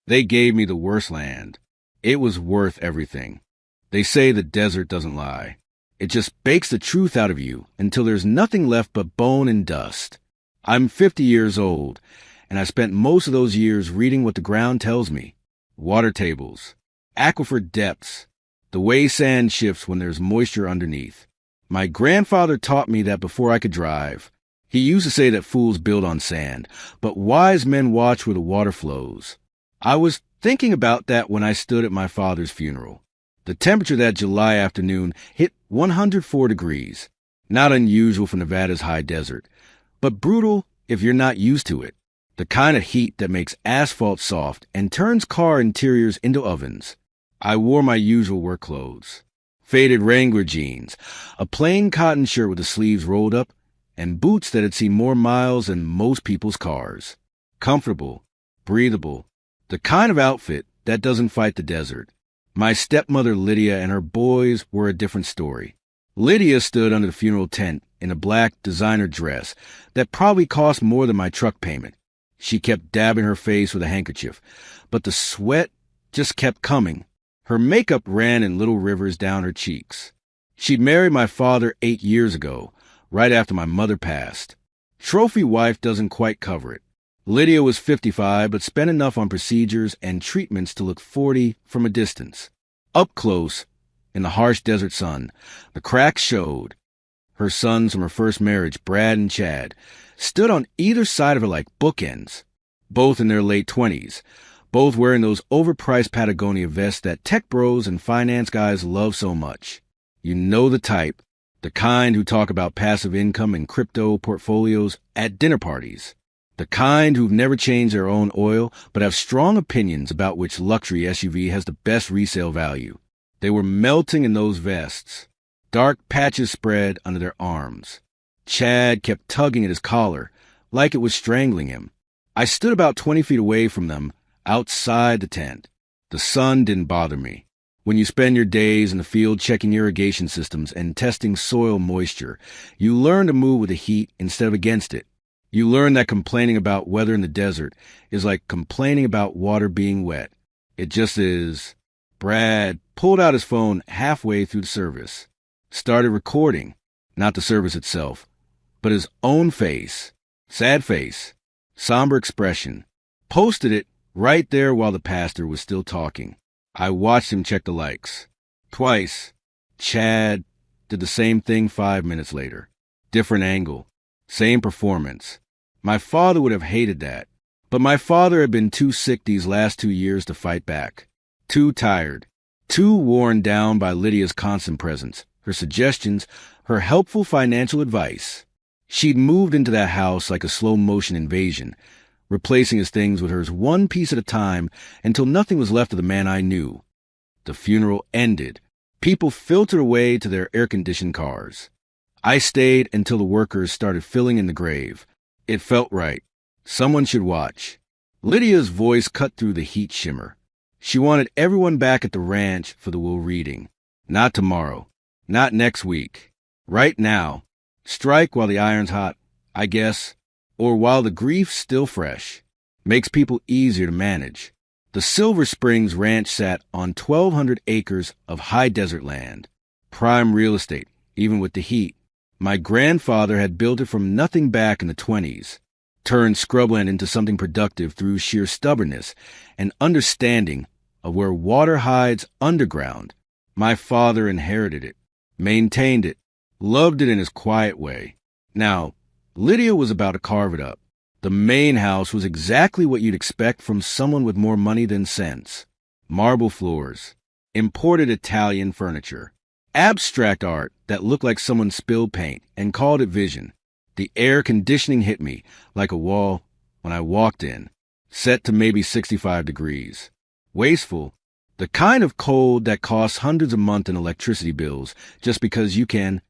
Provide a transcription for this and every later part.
They gave me the worst land. It was worth everything. They say the desert doesn't lie. It just bakes the truth out of you until there's nothing left but bone and dust. I'm 50 years old, and I spent most of those years reading what the ground tells me. Water tables, aquifer depths, the way sand shifts when there's moisture underneath. My grandfather taught me that before I could drive. He used to say that fools build on sand, but wise men watch where the water flows. I was thinking about that when I stood at my father's funeral. The temperature that July afternoon hit 104 degrees. Not unusual for Nevada's high desert, but brutal if you're not used to it. The kind of heat that makes asphalt soft and turns car interiors into ovens. I wore my usual work clothes. Faded Wrangler jeans, a plain cotton shirt with the sleeves rolled up, and boots that had seen more miles than most people's cars. Comfortable, breathable, the kind of outfit that doesn't fight the desert. My stepmother Lydia and her boys were a different story. Lydia stood under the funeral tent in a black designer dress that probably cost more than my truck payment. She kept dabbing her face with a handkerchief, but the sweat just kept coming. Her makeup ran in little rivers down her cheeks. She'd married my father 8 years ago, right after my mother passed. Trophy wife doesn't quite cover it. Lydia was 55, but spent enough on procedures and treatments to look 40 from a distance. Up close, in the harsh desert sun, the cracks showed. Her sons from her first marriage, Brad and Chad, stood on either side of her like bookends, both in their late 20s, both wearing those overpriced Patagonia vests that tech bros and finance guys love so much. You know the type, the kind who talk about passive income and crypto portfolios at dinner parties. The kind who've never changed their own oil but have strong opinions about which luxury SUV has the best resale value. They were melting in those vests. Dark patches spread under their arms. Chad kept tugging at his collar, like it was strangling him. I stood about 20 feet away from them, outside the tent. The sun didn't bother me. When you spend your days in the field checking irrigation systems and testing soil moisture, you learn to move with the heat instead of against it. You learn that complaining about weather in the desert is like complaining about water being wet. It just is. Brad pulled out his phone halfway through the service, started recording, not the service itself, but his own face, sad face, somber expression, posted it right there while the pastor was still talking. I watched him check the likes. Twice. Chad did the same thing 5 minutes later. Different angle. Same performance. My father would have hated that, but my father had been too sick these last 2 years to fight back. Too tired. Too worn down by Lydia's constant presence, her suggestions, her helpful financial advice. She'd moved into that house like a slow-motion invasion, replacing his things with hers one piece at a time until nothing was left of the man I knew. The funeral ended. People filtered away to their air-conditioned cars. I stayed until the workers started filling in the grave. It felt right. Someone should watch. Lydia's voice cut through the heat shimmer. She wanted everyone back at the ranch for the will reading. Not tomorrow. Not next week. Right now. Strike while the iron's hot, I guess, or while the grief's still fresh. Makes people easier to manage. The Silver Springs Ranch sat on 1,200 acres of high desert land. Prime real estate, even with the heat. My grandfather had built it from nothing back in the 20s, turned scrubland into something productive through sheer stubbornness and understanding of where water hides underground. My father inherited it, maintained it, loved it in his quiet way. Now, Lydia was about to carve it up. The main house was exactly what you'd expect from someone with more money than sense. Marble floors, imported Italian furniture, abstract art that looked like someone spilled paint and called it vision. The air conditioning hit me like a wall when I walked in, set to maybe 65 degrees. Wasteful, the kind of cold that costs hundreds a month in electricity bills just because you can.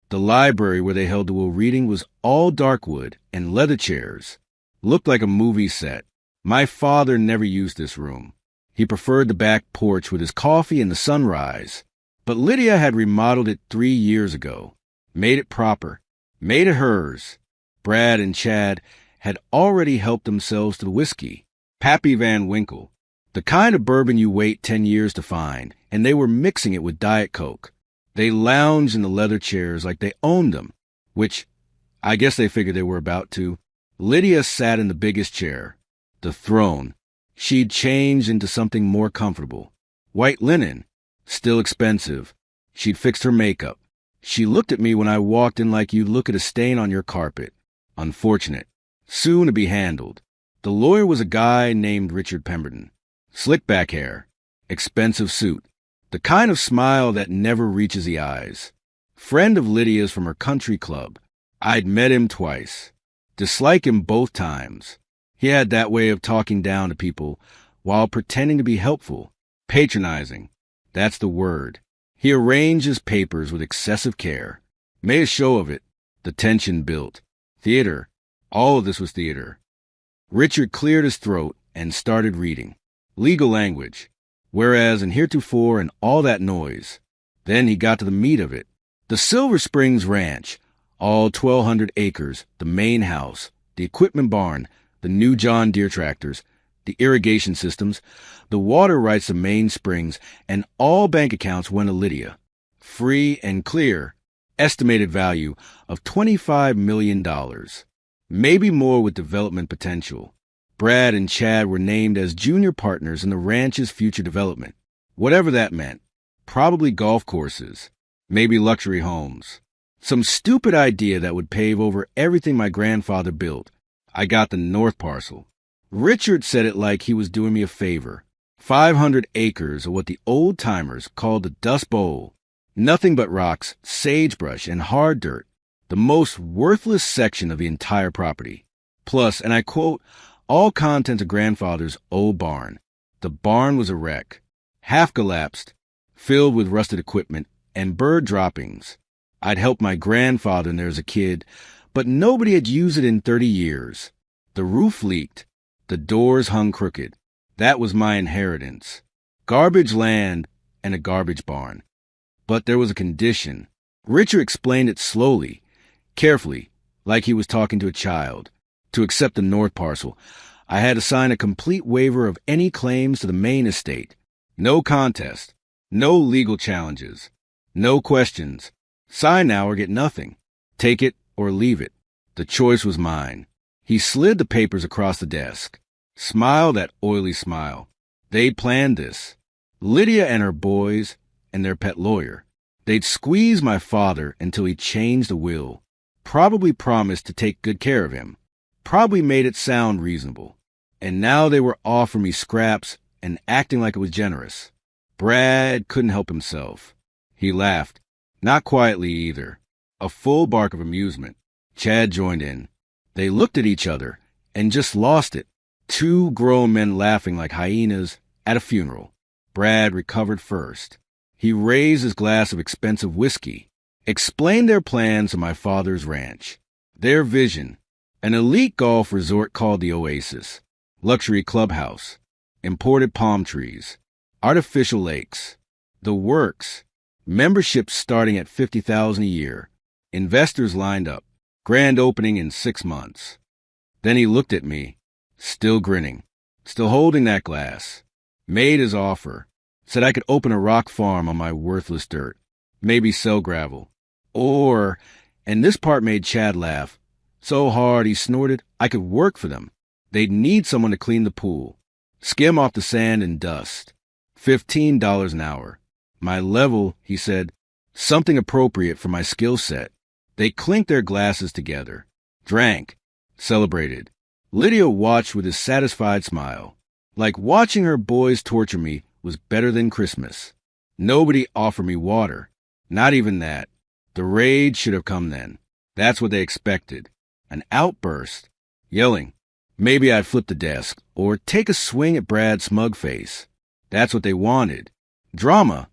The library where they held the will reading was all dark wood and leather chairs. Looked like a movie set. My father never used this room. He preferred the back porch with his coffee and the sunrise. But Lydia had remodeled it 3 years ago, made it proper, made it hers. Brad and Chad had already helped themselves to the whiskey. Pappy Van Winkle, The kind of bourbon you wait 10 years to find, and they were mixing it with Diet Coke. They lounged in the leather chairs like they owned them, which I guess they figured they were about to. Lydia sat in the biggest chair, the throne. She'd changed into something more comfortable. White linen, still expensive. She'd fixed her makeup. She looked at me when I walked in like you'd look at a stain on your carpet. Unfortunate. Soon to be handled. The lawyer was a guy named Richard Pemberton. Slick back hair. Expensive suit. The kind of smile that never reaches the eyes. Friend of Lydia's from her country club. I'd met him twice. Dislike him both times. He had that way of talking down to people while pretending to be helpful. Patronizing. That's the word. He arranged his papers with excessive care. Made a show of it. The tension built. Theater. All of this was theater. Richard cleared his throat and started reading. Legal language. Whereas and heretofore and all that noise. Then he got to the meat of it. The Silver Springs Ranch. All 1,200 acres. The main house. The equipment barn. The new John Deere tractors. The irrigation systems. The water rights to Main Springs. And all bank accounts went to Lydia. Free and clear. Estimated value of $25 million. Maybe more with development potential. Brad and Chad were named as junior partners in the ranch's future development. Whatever that meant. Probably golf courses. Maybe luxury homes. Some stupid idea that would pave over everything my grandfather built. I got the north parcel. Richard said it like he was doing me a favor. 500 acres of what the old-timers called the Dust Bowl. Nothing but rocks, sagebrush, and hard dirt. The most worthless section of the entire property. Plus, and I quote, all contents of grandfather's old barn. The barn was a wreck. Half collapsed, filled with rusted equipment and bird droppings. I'd helped my grandfather in there as a kid, but nobody had used it in 30 years. The roof leaked. The doors hung crooked. That was my inheritance. Garbage land and a garbage barn. But there was a condition. Richard explained it slowly, carefully, like he was talking to a child. To accept the north parcel, I had to sign a complete waiver of any claims to the main estate. No contest. No legal challenges. No questions. Sign now or get nothing. Take it or leave it. The choice was mine. He slid the papers across the desk. Smiled that oily smile. They planned this. Lydia and her boys and their pet lawyer. They'd squeeze my father until he changed the will. Probably promised to take good care of him. Probably made it sound reasonable. And now they were offering me scraps and acting like it was generous. Brad couldn't help himself. He laughed. Not quietly either. A full bark of amusement. Chad joined in. They looked at each other and just lost it. Two grown men laughing like hyenas at a funeral. Brad recovered first. He raised his glass of expensive whiskey. Explained their plans to my father's ranch. Their vision. An elite golf resort called the Oasis. Luxury clubhouse. Imported palm trees. Artificial lakes. The works. Memberships starting at $50,000 a year. Investors lined up. Grand opening in 6 months. Then he looked at me, still grinning, still holding that glass. Made his offer. Said I could open a rock farm on my worthless dirt. Maybe sell gravel. Or, and this part made Chad laugh, so hard he snorted, I could work for them. They'd need someone to clean the pool. Skim off the sand and dust. $15 an hour. My level, he said, something appropriate for my skill set. They clinked their glasses together. Drank. Celebrated. Lydia watched with a satisfied smile. Like watching her boys torture me was better than Christmas. Nobody offered me water. Not even that. The rage should have come then. That's what they expected. An outburst. Yelling. Maybe I'd flip the desk or take a swing at Brad's smug face. That's what they wanted. Drama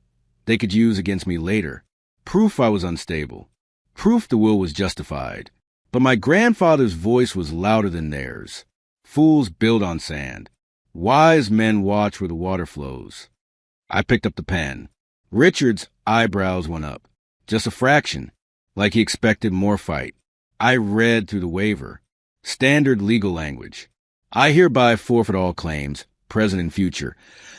they could use against me later. Proof I was unstable. Proof the will was justified. But my grandfather's voice was louder than theirs. Fools build on sand. Wise men watch where the water flows. I picked up the pen. Richard's eyebrows went up. Just a fraction. Like he expected more fight. I read through the waiver. Standard legal language. I hereby forfeit all claims, present and future,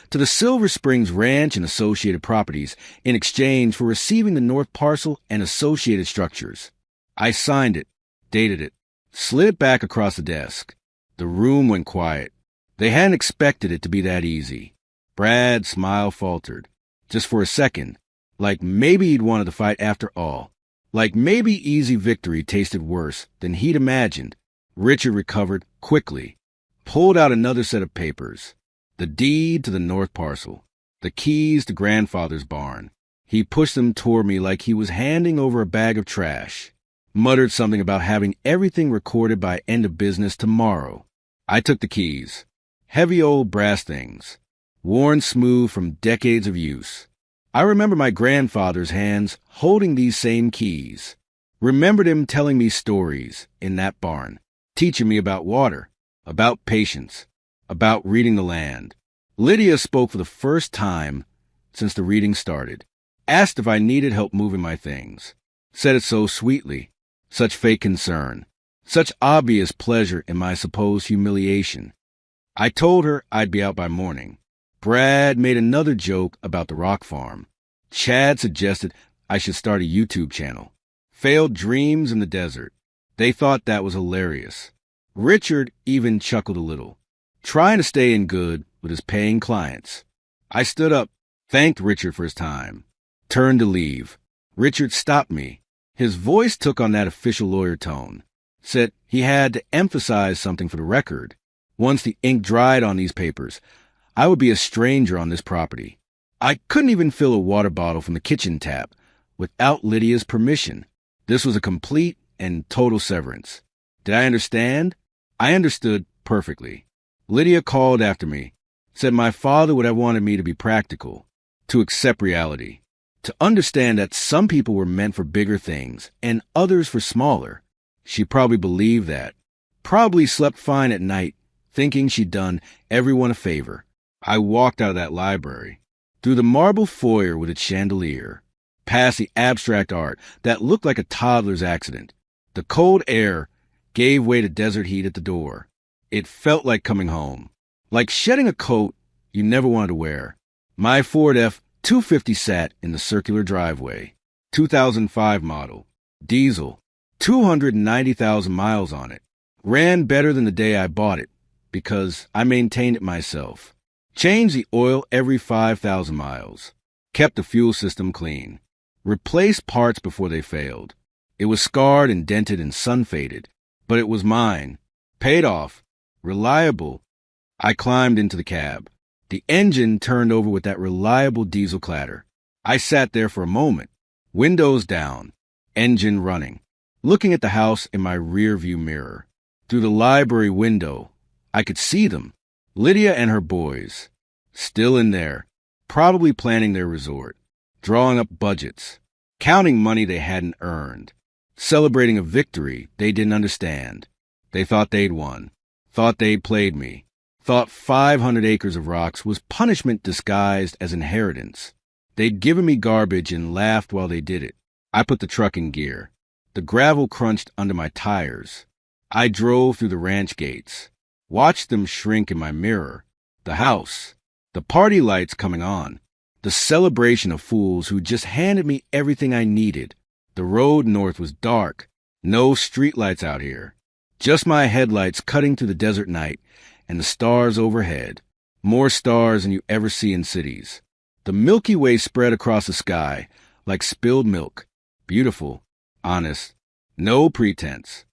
to the Silver Springs Ranch and associated properties in exchange for receiving the North Parcel and associated structures. I signed it, dated it, slid it back across the desk. The room went quiet. They hadn't expected it to be that easy. Brad's smile faltered, just for a second, like maybe he'd wanted to fight after all. Like maybe easy victory tasted worse than he'd imagined. Richard recovered quickly, pulled out another set of papers. The deed to the North Parcel, the keys to grandfather's barn. He pushed them toward me like he was handing over a bag of trash. Muttered something about having everything recorded by end of business tomorrow. I took the keys. Heavy old brass things, worn smooth from decades of use. I remember my grandfather's hands holding these same keys. Remembered him telling me stories in that barn, teaching me about water, about patience, about reading the land. Lydia spoke for the first time since the reading started, asked if I needed help moving my things. Said it so sweetly, such fake concern, such obvious pleasure in my supposed humiliation. I told her I'd be out by morning. Brad made another joke about the rock farm. Chad suggested I should start a YouTube channel. Failed dreams in the desert. They thought that was hilarious. Richard even chuckled a little, trying to stay in good with his paying clients. I stood up, thanked Richard for his time, turned to leave. Richard stopped me. His voice took on that official lawyer tone. Said he had to emphasize something for the record. Once the ink dried on these papers, I would be a stranger on this property. I couldn't even fill a water bottle from the kitchen tap without Lydia's permission. This was a complete and total severance. Did I understand? I understood perfectly. Lydia called after me, said my father would have wanted me to be practical, to accept reality, to understand that some people were meant for bigger things and others for smaller. She probably believed that. Probably slept fine at night, thinking she'd done everyone a favor. I walked out of that library, through the marble foyer with its chandelier, past the abstract art that looked like a toddler's accident. The cold air gave way to desert heat at the door. It felt like coming home, like shedding a coat you never wanted to wear. My Ford F-250 sat in the circular driveway, 2005 model, diesel, 290,000 miles on it. Ran better than the day I bought it, because I maintained it myself. Changed the oil every 5,000 miles. Kept the fuel system clean. Replaced parts before they failed. It was scarred and dented and sun-faded, but it was mine. Paid off. Reliable. I climbed into the cab. The engine turned over with that reliable diesel clatter. I sat there for a moment, windows down, engine running, looking at the house in my rear-view mirror. Through the library window, I could see them, Lydia and her boys, still in there, probably planning their resort, drawing up budgets, counting money they hadn't earned, celebrating a victory they didn't understand. They thought they'd won, thought they'd played me, thought 500 acres of rocks was punishment disguised as inheritance. They'd given me garbage and laughed while they did it. I put the truck in gear. The gravel crunched under my tires. I drove through the ranch gates, watched them shrink in my mirror. The house, the party lights coming on, the celebration of fools who just handed me everything I needed. The road north was dark, no streetlights out here, just my headlights cutting through the desert night and the stars overhead, more stars than you ever see in cities. The Milky Way spread across the sky like spilled milk, beautiful, honest, no pretense.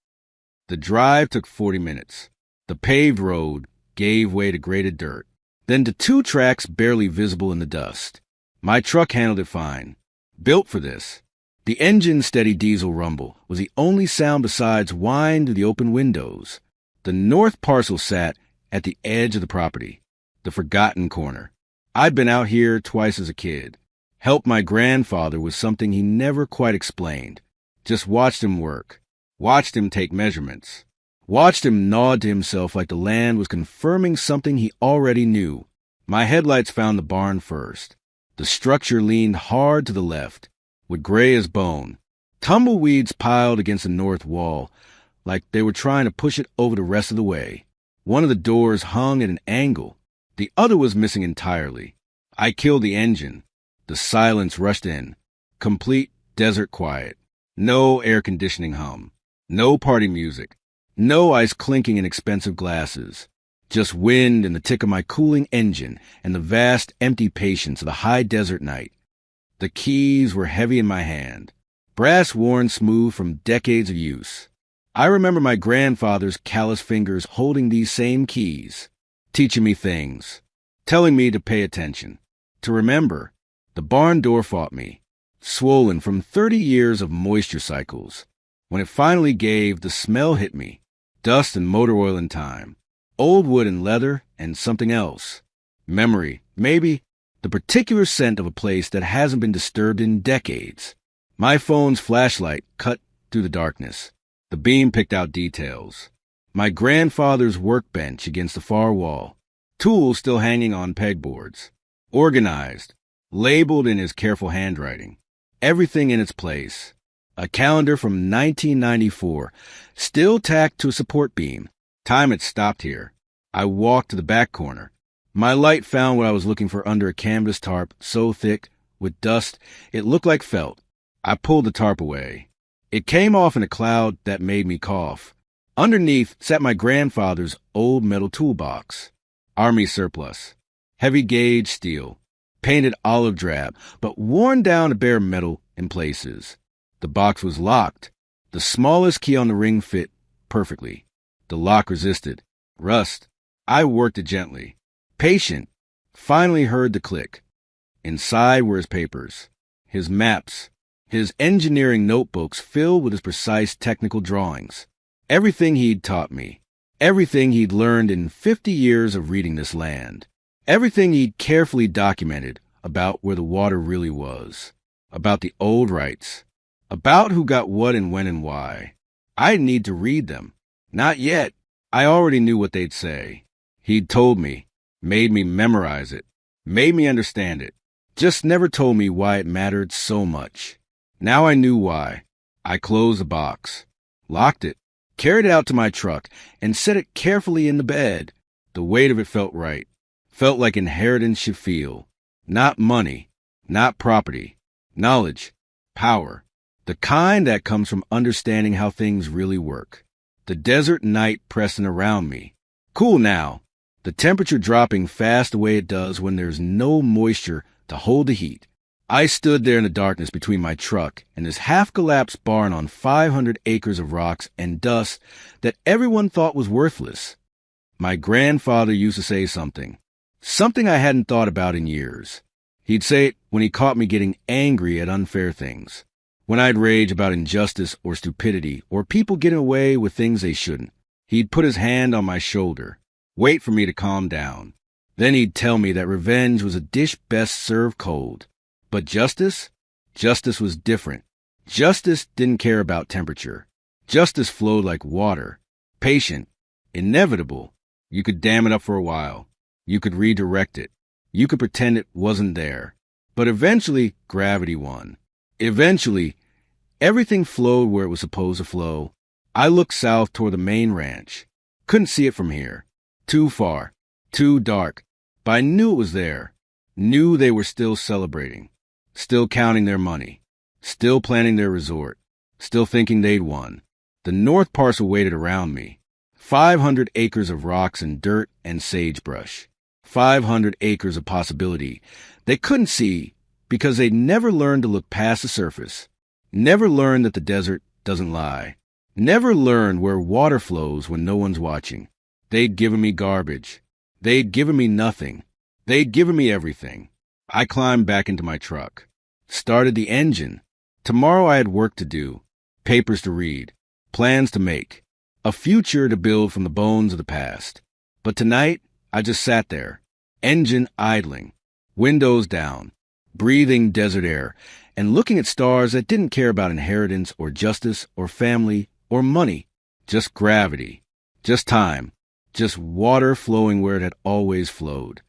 The drive took 40 minutes. The paved road gave way to graded dirt, then to 2 tracks barely visible in the dust. My truck handled it fine, built for this. The engine's steady diesel rumble was the only sound besides whine through the open windows. The North Parcel sat at the edge of the property, the forgotten corner. I'd been out here twice as a kid, helped my grandfather with something he never quite explained. Just watched him work, watched him take measurements, watched him nod to himself like the land was confirming something he already knew. My headlights found the barn first. The structure leaned hard to the left, with gray as bone. Tumbleweeds piled against the north wall, like they were trying to push it over the rest of the way. One of the doors hung at an angle, The other was missing entirely. I killed the engine. The silence rushed in. Complete desert quiet. No air conditioning hum. No party music. No ice clinking in expensive glasses. Just wind and the tick of my cooling engine and the vast, empty patience of the high desert night. The keys were heavy in my hand, brass worn smooth from decades of use. I remember my grandfather's callous fingers holding these same keys, teaching me things, telling me to pay attention, to remember. The barn door fought me, swollen from 30 years of moisture cycles. When it finally gave, the smell hit me, dust and motor oil and time, old wood and leather and something else. Memory, maybe, the particular scent of a place that hasn't been disturbed in decades. My phone's flashlight cut through the darkness. The beam picked out details. My grandfather's workbench against the far wall, tools still hanging on pegboards, organized, labeled in his careful handwriting, everything in its place. A calendar from 1994, still tacked to a support beam. Time had stopped here. I walked to the back corner. My light found what I was looking for under a canvas tarp so thick, with dust, it looked like felt. I pulled the tarp away. It came off in a cloud that made me cough. Underneath sat my grandfather's old metal toolbox. Army surplus. Heavy gauge steel. Painted olive drab, but worn down to bare metal in places. The box was locked. The smallest key on the ring fit perfectly. The lock resisted. Rust. I worked it gently. Patient. Finally heard the click. Inside were his papers. His maps. His engineering notebooks filled with his precise technical drawings. Everything he'd taught me. Everything he'd learned in 50 years of reading this land. Everything he'd carefully documented about where the water really was. About the old rights. About who got what and when and why. I didn't need to read them. Not yet. I already knew what they'd say. He'd told me, made me memorize it, made me understand it, just never told me why it mattered so much. Now I knew why. I closed the box, locked it, carried it out to my truck, and set it carefully in the bed. The weight of it felt right. Felt like inheritance should feel. Not money, not property, knowledge, power. The kind that comes from understanding how things really work. The desert night pressing around me. Cool now. The temperature dropping fast the way it does when there's no moisture to hold the heat. I stood there in the darkness between my truck and this half-collapsed barn on 500 acres of rocks and dust that everyone thought was worthless. My grandfather used to say something I hadn't thought about in years. He'd say it when he caught me getting angry at unfair things. When I'd rage about injustice or stupidity or people getting away with things they shouldn't, he'd put his hand on my shoulder, wait for me to calm down. Then he'd tell me that revenge was a dish best served cold. But justice? Justice was different. Justice didn't care about temperature. Justice flowed like water. Patient. Inevitable. You could dam it up for a while. You could redirect it. You could pretend it wasn't there. But eventually, gravity won. Eventually, everything flowed where it was supposed to flow. I looked south toward the main ranch. Couldn't see it from here. Too far. Too dark. But I knew it was there. Knew they were still celebrating. Still counting their money. Still planning their resort. Still thinking they'd won. The north parcel waited around me. 500 acres of rocks and dirt and sagebrush. 500 acres of possibility. They couldn't see because they'd never learned to look past the surface. Never learned that the desert doesn't lie. Never learned where water flows when no one's watching. They'd given me garbage. They'd given me nothing. They'd given me everything. I climbed back into my truck. Started the engine. Tomorrow I had work to do. Papers to read. Plans to make. A future to build from the bones of the past. But tonight, I just sat there. Engine idling. Windows down. Breathing desert air. And looking at stars that didn't care about inheritance or justice or family or money. Just gravity. Just time. Just water flowing where it had always flowed.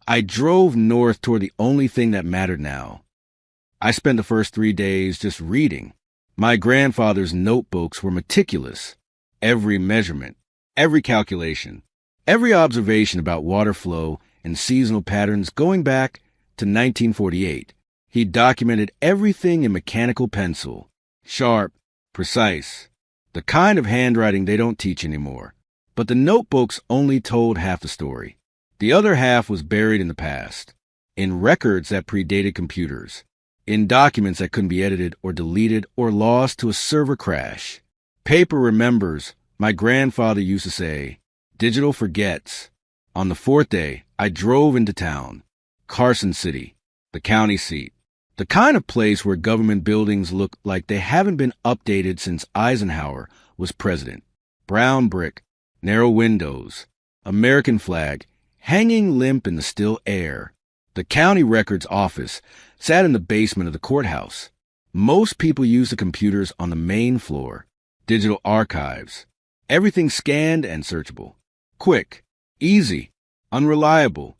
I drove north toward the only thing that mattered now. I spent the first 3 days just reading. My grandfather's notebooks were meticulous. Every measurement, every calculation, every observation about water flow and seasonal patterns going back to 1948. He documented everything in mechanical pencil. Sharp, precise. The kind of handwriting they don't teach anymore. But the notebooks only told half the story. The other half was buried in the past. In records that predated computers. In documents that couldn't be edited or deleted or lost to a server crash. Paper remembers, my grandfather used to say. Digital forgets. On the fourth day, I drove into town. Carson City, the county seat. The kind of place where government buildings look like they haven't been updated since Eisenhower was president. Brown brick, narrow windows, American flag, hanging limp in the still air. The county records office sat in the basement of the courthouse. Most people use the computers on the main floor. Digital archives. Everything scanned and searchable. Quick, easy, unreliable.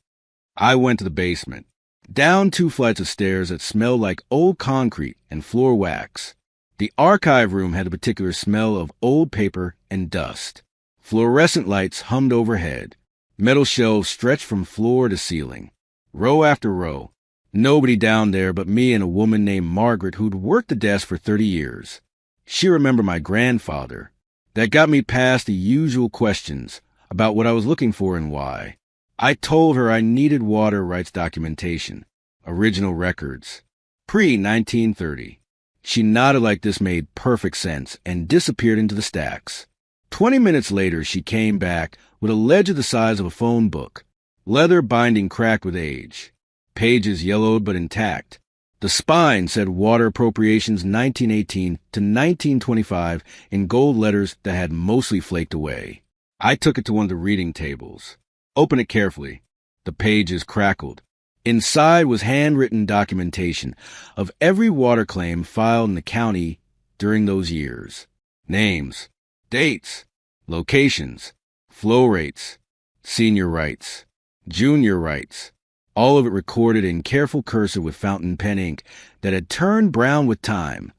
I went to the basement. Down 2 flights of stairs that smelled like old concrete and floor wax. The archive room had a particular smell of old paper and dust. Fluorescent lights hummed overhead. Metal shelves stretched from floor to ceiling. Row after row. Nobody down there but me and a woman named Margaret who'd worked the desk for 30 years. She remembered my grandfather. That got me past the usual questions about what I was looking for and why. I told her I needed water rights documentation, original records, pre-1930. She nodded like this made perfect sense and disappeared into the stacks. 20 minutes later, she came back with a ledger the size of a phone book, leather binding cracked with age, pages yellowed but intact. The spine said Water Appropriations 1918 to 1925 in gold letters that had mostly flaked away. I took it to one of the reading tables. Open it carefully. The pages crackled. Inside was handwritten documentation of every water claim filed in the county during those years. Names, dates, locations, flow rates, senior rights, junior rights, all of it recorded in careful cursive with fountain pen ink that had turned brown with time.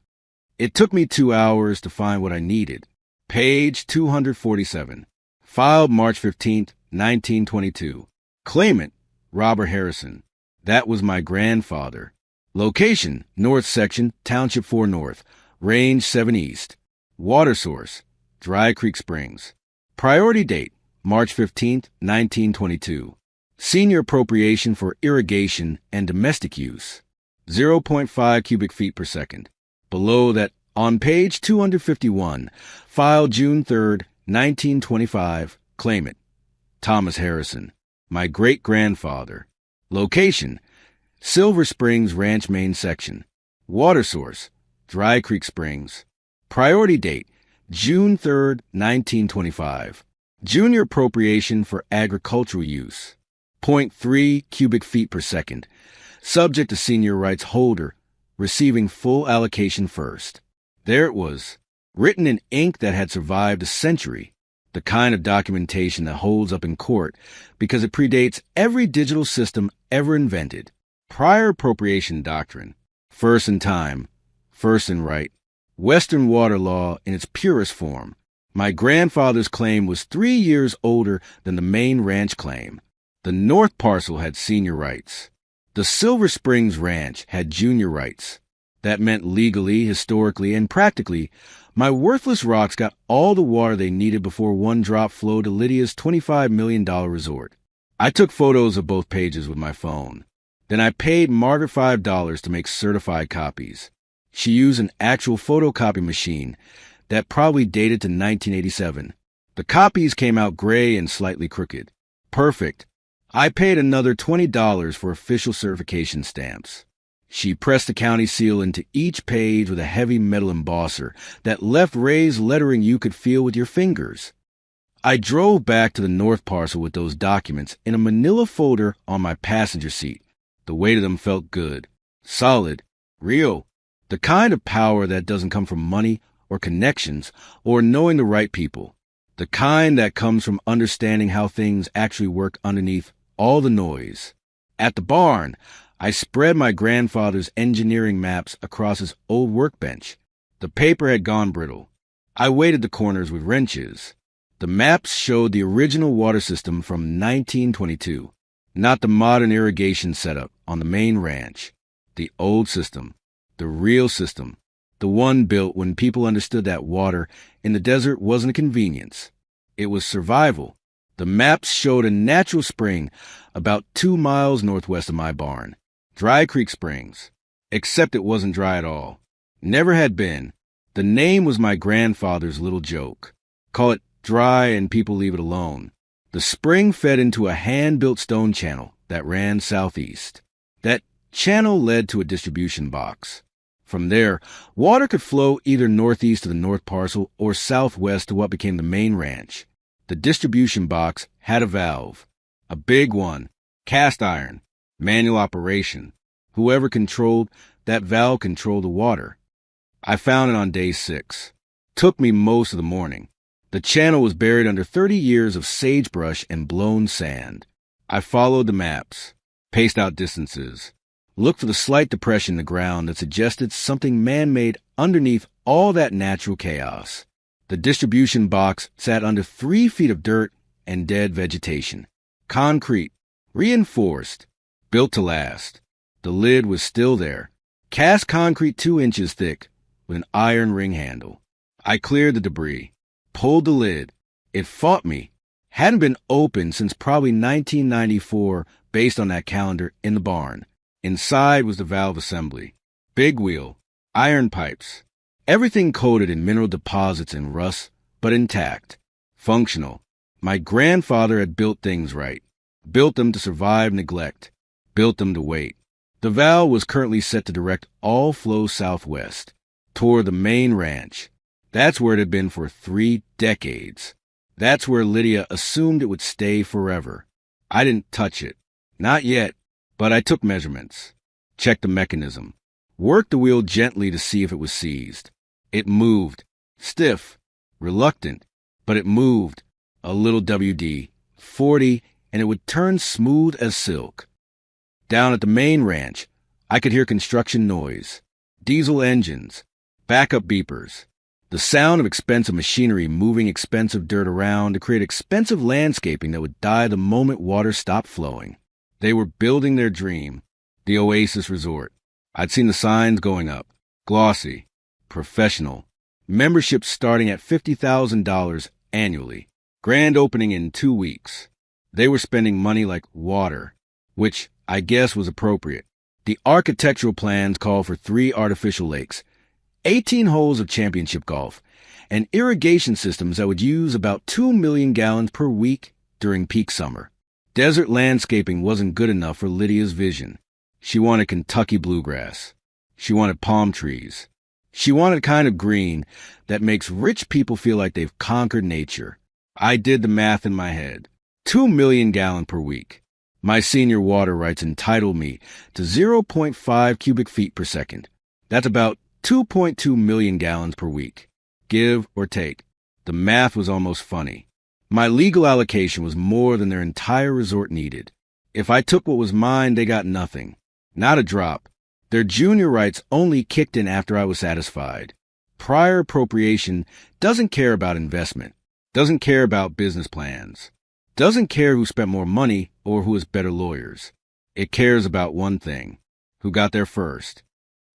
It took me 2 hours to find what I needed. Page 247. Filed March 15th, 1922. Claimant, Robert Harrison. That was my grandfather. Location, North Section, Township 4 North, Range 7 East. Water source, Dry Creek Springs. Priority date, March 15th, 1922. Senior appropriation for irrigation and domestic use, 0.5 cubic feet per second. Below that, on page 251, filed June 3rd, 1925, claimant, Thomas Harrison, my great-grandfather. Location, Silver Springs Ranch Main Section. Water source, Dry Creek Springs. Priority date, June 3rd, 1925. Junior appropriation for agricultural use, 0.3 cubic feet per second. Subject to senior rights holder, receiving full allocation first. There it was, written in ink that had survived a century. The kind of documentation that holds up in court because it predates every digital system ever invented. Prior appropriation doctrine, first in time, first in right. Western water law in its purest form. My grandfather's claim was 3 years older than the main ranch claim. The north parcel had senior rights. The Silver Springs Ranch had junior rights. That meant legally, historically, and practically, my worthless rocks got all the water they needed before one drop flowed to Lydia's $25 million resort. I took photos of both pages with my phone. Then I paid Margaret $5 to make certified copies. She used an actual photocopy machine that probably dated to 1987. The copies came out gray and slightly crooked. Perfect. I paid another $20 for official certification stamps. She pressed the county seal into each page with a heavy metal embosser that left raised lettering you could feel with your fingers. I drove back to the north parcel with those documents in a manila folder on my passenger seat. The weight of them felt good, solid, real. The kind of power that doesn't come from money or connections or knowing the right people. The kind that comes from understanding how things actually work underneath all the noise. At the barn, I spread my grandfather's engineering maps across his old workbench. The paper had gone brittle. I weighted the corners with wrenches. The maps showed the original water system from 1922. Not the modern irrigation setup on the main ranch. The old system. The real system. The one built when people understood that water in the desert wasn't a convenience. It was survival. The maps showed a natural spring about 2 miles northwest of my barn. Dry Creek Springs. Except it wasn't dry at all. Never had been. The name was my grandfather's little joke. Call it dry and people leave it alone. The spring fed into a hand-built stone channel that ran southeast. That channel led to a distribution box. From there, water could flow either northeast to the north parcel or southwest to what became the main ranch. The distribution box had a valve. A big one. Cast iron. Manual operation. Whoever controlled that valve controlled the water. I found it on day 6. Took me most of the morning. The channel was buried under 30 years of sagebrush and blown sand. I followed the maps, paced out distances, looked for the slight depression in the ground that suggested something man-made underneath all that natural chaos. The distribution box sat under 3 feet of dirt and dead vegetation. Concrete, reinforced, built to last. The lid was still there, cast concrete 2 inches thick with an iron ring handle. I cleared the debris, pulled the lid. It fought me. Hadn't been opened since probably 1994 based on that calendar in the barn. Inside was the valve assembly. Big wheel, iron pipes, everything coated in mineral deposits and rust, but intact. Functional. My grandfather had built things right. Built them to survive neglect. Built them to wait. The valve was currently set to direct all flow southwest, toward the main ranch. That's where it had been for 3 decades. That's where Lydia assumed it would stay forever. I didn't touch it. Not yet, but I took measurements. Checked the mechanism. Worked the wheel gently to see if it was seized. It moved. Stiff. Reluctant. But it moved. A little WD. 40, and it would turn smooth as silk. Down at the main ranch, I could hear construction noise. Diesel engines. Backup beepers. The sound of expensive machinery moving expensive dirt around to create expensive landscaping that would die the moment water stopped flowing. They were building their dream, the Oasis Resort. I'd seen the signs going up. Glossy. Professional. Membership starting at $50,000 annually. Grand opening in 2 weeks. They were spending money like water, which I guess was appropriate. The architectural plans called for 3 artificial lakes, 18 holes of championship golf, and irrigation systems that would use about 2 million gallons per week during peak summer. Desert landscaping wasn't good enough for Lydia's vision. She wanted Kentucky bluegrass. She wanted palm trees. She wanted a kind of green that makes rich people feel like they've conquered nature. I did the math in my head. 2 million gallons per week. My senior water rights entitled me to 0.5 cubic feet per second. That's about 2.2 million gallons per week. Give or take. The math was almost funny. My legal allocation was more than their entire resort needed. If I took what was mine, they got nothing. Not a drop. Their junior rights only kicked in after I was satisfied. Prior appropriation doesn't care about investment, doesn't care about business plans, doesn't care who spent more money or who has better lawyers. It cares about one thing: who got there first.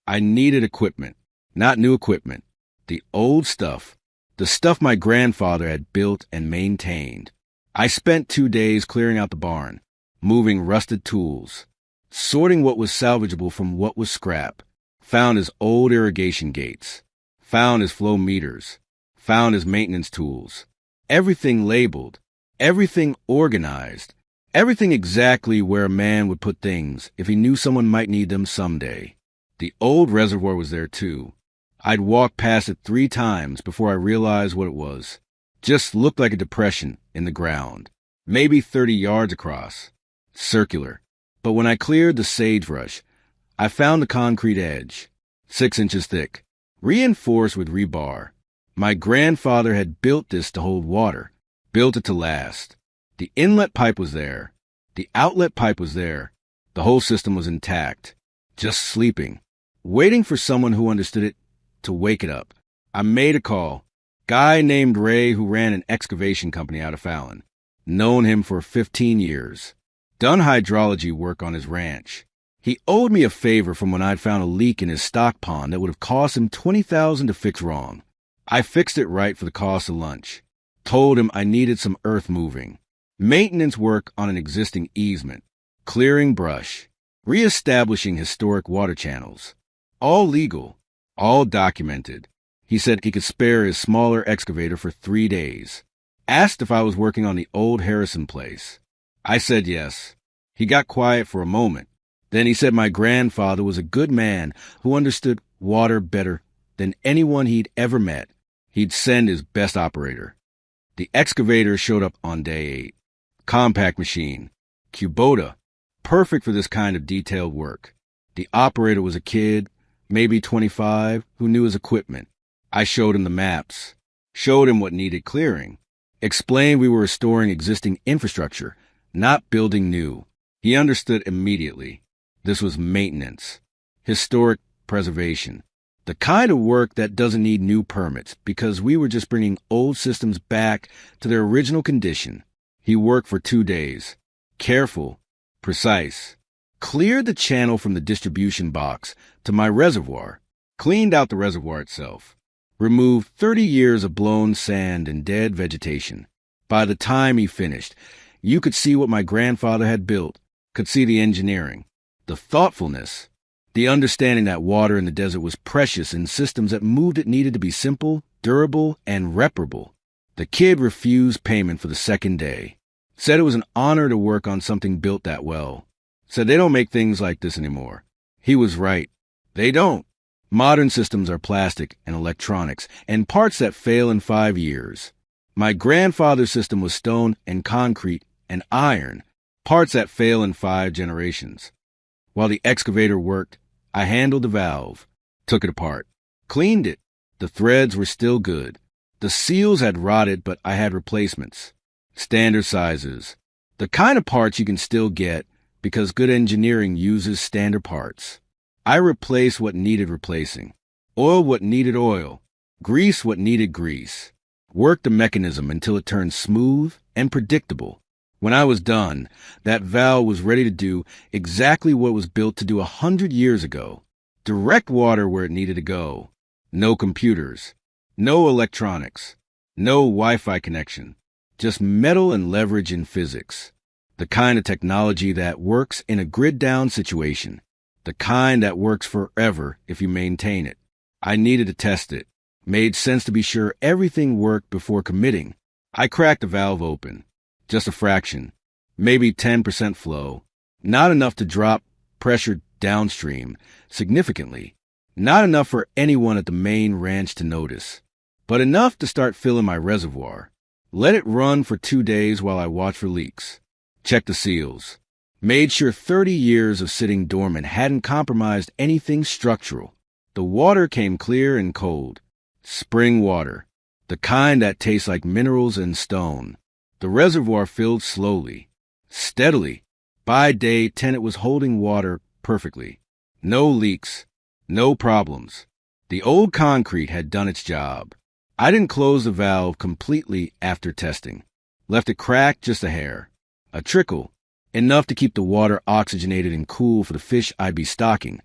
I needed equipment, not new equipment. The old stuff, the stuff my grandfather had built and maintained. I spent 2 days clearing out the barn, moving rusted tools, sorting what was salvageable from what was scrap. Found his old irrigation gates, found his flow meters, found his maintenance tools. Everything labeled, everything organized, everything exactly where a man would put things if he knew someone might need them someday. The old reservoir was there too. I'd walked past it 3 times before I realized what it was. Just looked like a depression in the ground, maybe 30 yards across, circular. But when I cleared the sagebrush, I found the concrete edge, 6 inches thick, reinforced with rebar. My grandfather had built this to hold water, built it to last. The inlet pipe was there. The outlet pipe was there. The whole system was intact, just sleeping, waiting for someone who understood it to wake it up. I made a call. Guy named Ray who ran an excavation company out of Fallon. Known him for 15 years. Done hydrology work on his ranch. He owed me a favor from when I'd found a leak in his stock pond that would have cost him $20,000 to fix wrong. I fixed it right for the cost of lunch. Told him I needed some earth moving. Maintenance work on an existing easement. Clearing brush. Reestablishing historic water channels. All legal. All documented. He said he could spare his smaller excavator for 3 days. Asked if I was working on the old Harrison place. I said yes. He got quiet for a moment. Then he said my grandfather was a good man who understood water better than anyone he'd ever met. He'd send his best operator. The excavator showed up on day 8. Compact machine. Kubota. Perfect for this kind of detailed work. The operator was a kid, maybe 25, who knew his equipment. I showed him the maps. Showed him what needed clearing. Explained we were restoring existing infrastructure, not building new. He understood immediately. This was maintenance. Historic preservation. The kind of work that doesn't need new permits because we were just bringing old systems back to their original condition. He worked for 2 days. Careful. Precise. Cleared the channel from the distribution box to my reservoir. Cleaned out the reservoir itself. Removed 30 years of blown sand and dead vegetation. By the time he finished, you could see what my grandfather had built, could see the engineering, the thoughtfulness, the understanding that water in the desert was precious and systems that moved it needed to be simple, durable, and reparable. The kid refused payment for the second day. Said it was an honor to work on something built that well. Said they don't make things like this anymore. He was right. They don't. Modern systems are plastic and electronics and parts that fail in 5 years. My grandfather's system was stone and concrete and iron, parts that fail in 5 generations. While the excavator worked, I handled the valve, took it apart, cleaned it. The threads were still good. The seals had rotted, but I had replacements. Standard sizes. The kind of parts you can still get because good engineering uses standard parts. I replaced what needed replacing. Oil what needed oil. Grease what needed grease. Worked the mechanism until it turned smooth and predictable. When I was done, that valve was ready to do exactly what it was built to do 100 years ago. Direct water where it needed to go. No computers. No electronics. No Wi-Fi connection. Just metal and leverage in physics. The kind of technology that works in a grid-down situation. The kind that works forever if you maintain it. I needed to test it. Made sense to be sure everything worked before committing. I cracked the valve open. Just a fraction. Maybe 10% flow. Not enough to drop pressure downstream significantly. Not enough for anyone at the main ranch to notice. But enough to start filling my reservoir. Let it run for 2 days while I watch for leaks. Checked the seals. Made sure 30 years of sitting dormant hadn't compromised anything structural. The water came clear and cold. Spring water. The kind that tastes like minerals and stone. The reservoir filled slowly. Steadily. By day 10 it was holding water perfectly. No leaks. No problems. The old concrete had done its job. I didn't close the valve completely after testing. Left it cracked just a hair. A trickle. Enough to keep the water oxygenated and cool for the fish I'd be stocking.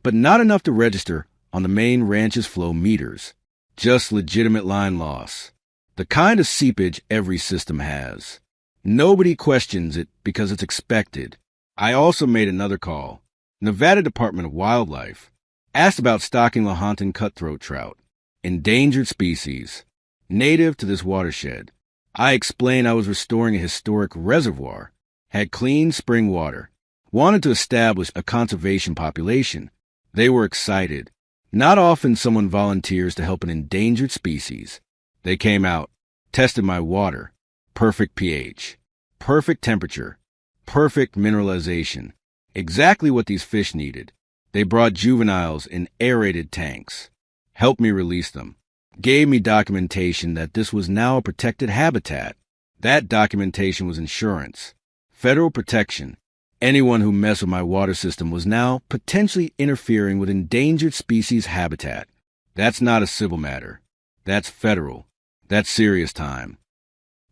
But not enough to register on the main ranch's flow meters. Just legitimate line loss. The kind of seepage every system has. Nobody questions it because it's expected. I also made another call. Nevada Department of Wildlife. Asked about stocking Lahontan cutthroat trout. Endangered species. Native to this watershed. I explained I was restoring a historic reservoir. Had clean spring water. Wanted to establish a conservation population. They were excited. Not often someone volunteers to help an endangered species. They came out. Tested my water. Perfect pH. Perfect temperature. Perfect mineralization. Exactly what these fish needed. They brought juveniles in aerated tanks. Helped me release them. Gave me documentation that this was now a protected habitat. That documentation was insurance. Federal protection. Anyone who messed with my water system was now potentially interfering with endangered species habitat. That's not a civil matter. That's federal. That's serious time.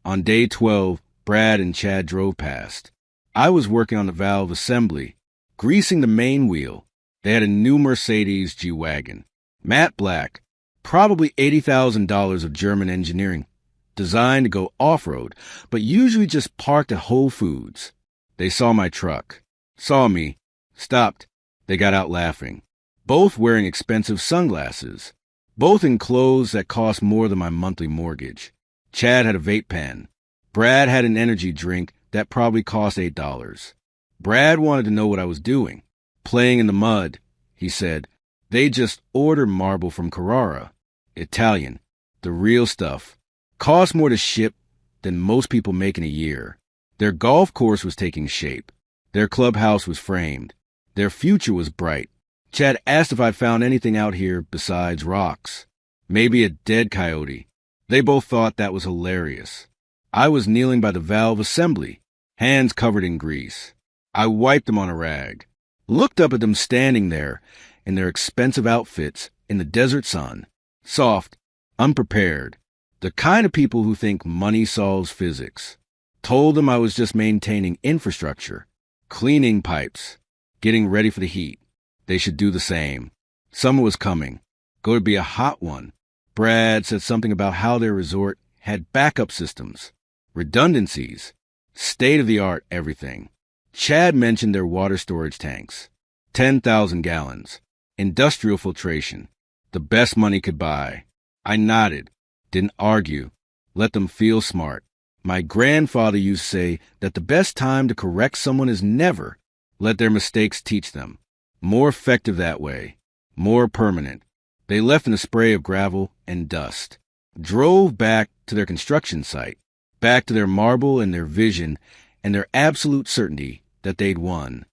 On day 12, Brad and Chad drove past. I was working on the valve assembly, greasing the main wheel. They had a new Mercedes G-Wagon, matte black, probably $80,000 of German engineering, designed to go off-road, but usually just parked at Whole Foods. They saw my truck, saw me, stopped. They got out laughing, both wearing expensive sunglasses, both in clothes that cost more than my monthly mortgage. Chad had a vape pen. Brad had an energy drink that probably cost $8. Brad wanted to know what I was doing. Playing in the mud, he said. They just ordered marble from Carrara. Italian. The real stuff. Cost more to ship than most people make in a year. Their golf course was taking shape. Their clubhouse was framed. Their future was bright. Chad asked if I'd found anything out here besides rocks. Maybe a dead coyote. They both thought that was hilarious. I was kneeling by the valve assembly, hands covered in grease. I wiped them on a rag, looked up at them standing there in their expensive outfits in the desert sun, soft, unprepared, the kind of people who think money solves physics. Told them I was just maintaining infrastructure, cleaning pipes, getting ready for the heat. They should do the same. Summer was coming. Going to be a hot one. Brad said something about how their resort had backup systems, redundancies, state-of-the-art everything. Chad mentioned their water storage tanks, 10,000 gallons, industrial filtration, the best money could buy. I nodded, didn't argue, let them feel smart. My grandfather used to say that the best time to correct someone is never. Let their mistakes teach them. More effective that way, more permanent. They left in a spray of gravel and dust, drove back to their construction site, back to their marble and their vision and their absolute certainty that they'd won.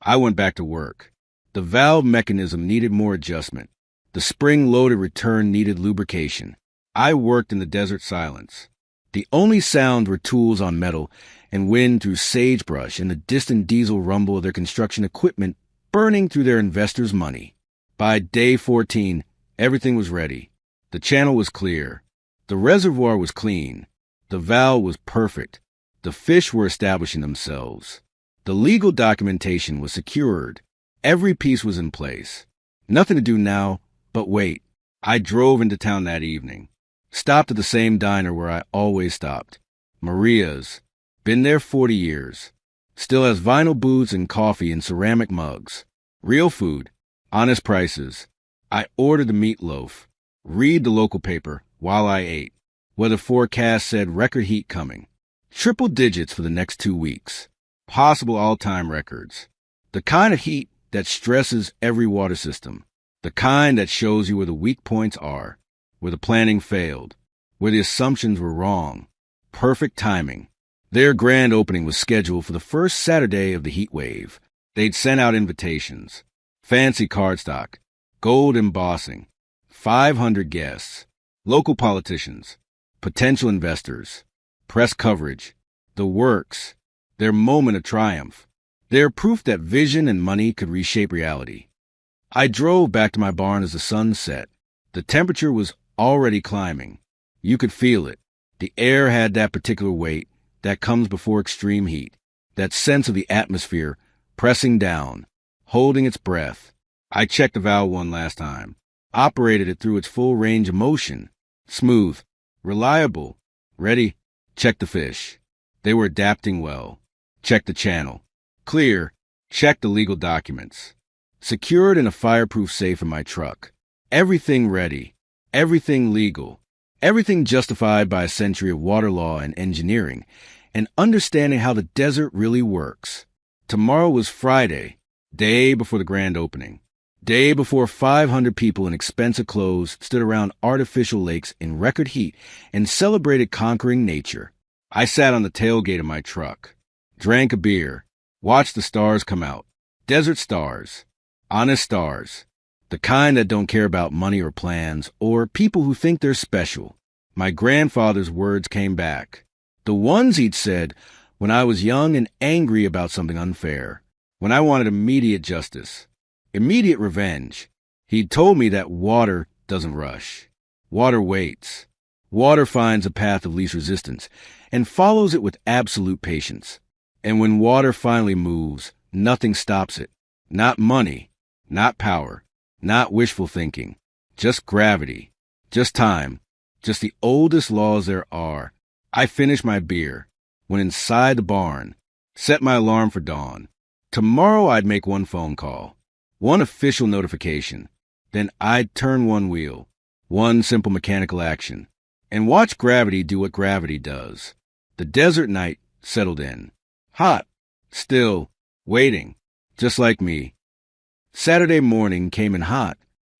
I went back to work. The valve mechanism needed more adjustment. The spring-loaded return needed lubrication. I worked in the desert silence. The only sound were tools on metal and wind through sagebrush and the distant diesel rumble of their construction equipment burning through their investors' money. By day 14, everything was ready. The channel was clear. The reservoir was clean. The valve was perfect. The fish were establishing themselves. The legal documentation was secured. Every piece was in place. Nothing to do now but wait. I drove into town that evening. Stopped at the same diner where I always stopped. Maria's. Been there 40 years. Still has vinyl booths and coffee in ceramic mugs. Real food. Honest prices. I ordered the meatloaf. Read the local paper while I ate. Weather forecast said record heat coming. Triple digits for the next 2 weeks. Possible all-time records. The kind of heat that stresses every water system. The kind that shows you where the weak points are, where the planning failed, where the assumptions were wrong. Perfect timing. Their grand opening was scheduled for the first Saturday of the heat wave. They'd sent out invitations. Fancy cardstock. Gold embossing. 500 guests. Local politicians. Potential investors. Press coverage. The works. Their moment of triumph. Their proof that vision and money could reshape reality. I drove back to my barn as the sun set. The temperature was already climbing. You could feel it. The air had that particular weight that comes before extreme heat, that sense of the atmosphere pressing down, holding its breath. I checked the valve one last time, operated it through its full range of motion. Smooth, reliable, ready. Check the fish. They were adapting well. Check the channel. Clear. Check the legal documents. Secured in a fireproof safe in my truck. Everything ready. Everything legal. Everything justified by a century of water law and engineering, and understanding how the desert really works. Tomorrow was Friday, day before the grand opening. Day before 500 people in expensive clothes stood around artificial lakes in record heat and celebrated conquering nature. I sat on the tailgate of my truck, drank a beer, watched the stars come out. Desert stars. Honest stars. The kind that don't care about money or plans, or people who think they're special. My grandfather's words came back. The ones he'd said when I was young and angry about something unfair. When I wanted immediate justice. Immediate revenge. He'd told me that water doesn't rush. Water waits. Water finds a path of least resistance and follows it with absolute patience. And when water finally moves, nothing stops it. Not money, not power, not wishful thinking. Just gravity, just time, just the oldest laws there are. I finished my beer, went inside the barn, set my alarm for dawn. Tomorrow I'd make one phone call, one official notification. Then I'd turn one wheel, one simple mechanical action, and watch gravity do what gravity does. The desert night settled in. Hot, still, waiting, just like me. Saturday morning came in hot.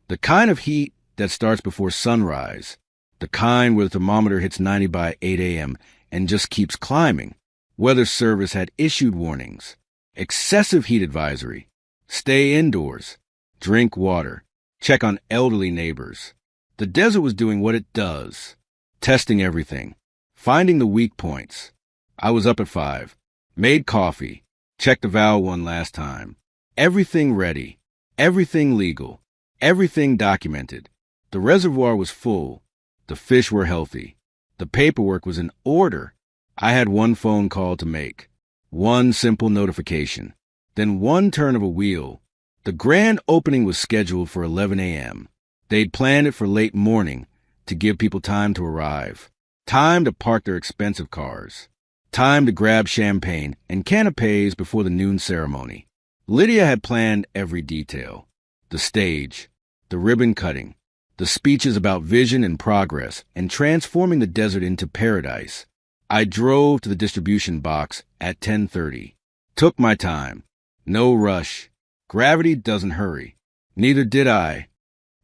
The kind of heat that starts before sunrise. The kind where the thermometer hits 90 by 8 a.m. and just keeps climbing. Weather Service had issued warnings. Excessive heat advisory. Stay indoors. Drink water. Check on elderly neighbors. The desert was doing what it does. Testing everything. Finding the weak points. I was up at 5. Made coffee. Checked the valve one last time. Everything ready. Everything legal. Everything documented. The reservoir was full. The fish were healthy. The paperwork was in order. I had one phone call to make. One simple notification. Then one turn of a wheel. The grand opening was scheduled for 11 a.m. They'd planned it for late morning to give people time to arrive. Time to park their expensive cars. Time to grab champagne and canapes before the noon ceremony. Lydia had planned every detail. The stage, the ribbon cutting, the speeches about vision and progress and transforming the desert into paradise. I drove to the distribution box at 10:30. Took my time. No rush. Gravity doesn't hurry. Neither did I.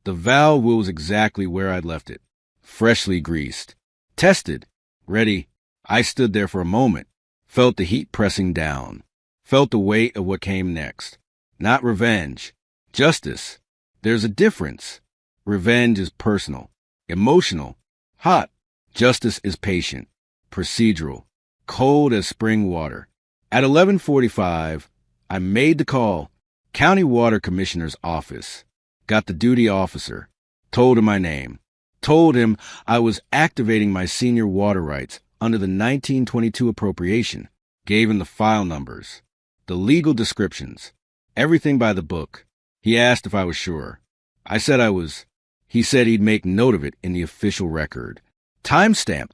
The valve was exactly where I'd left it. Freshly greased. Tested. Ready. I stood there for a moment. Felt the heat pressing down. Felt the weight of what came next. Not revenge. Justice. There's a difference. Revenge is personal. Emotional. Hot. Justice is patient. Procedural. Cold as spring water. At 11:45, I made the call. County Water Commissioner's office. Got the duty officer. Told him my name. Told him I was activating my senior water rights under the 1922 appropriation. Gave him the file numbers. The legal descriptions. Everything by the book. He asked if I was sure. I said I was. He said he'd make note of it in the official record. Timestamp.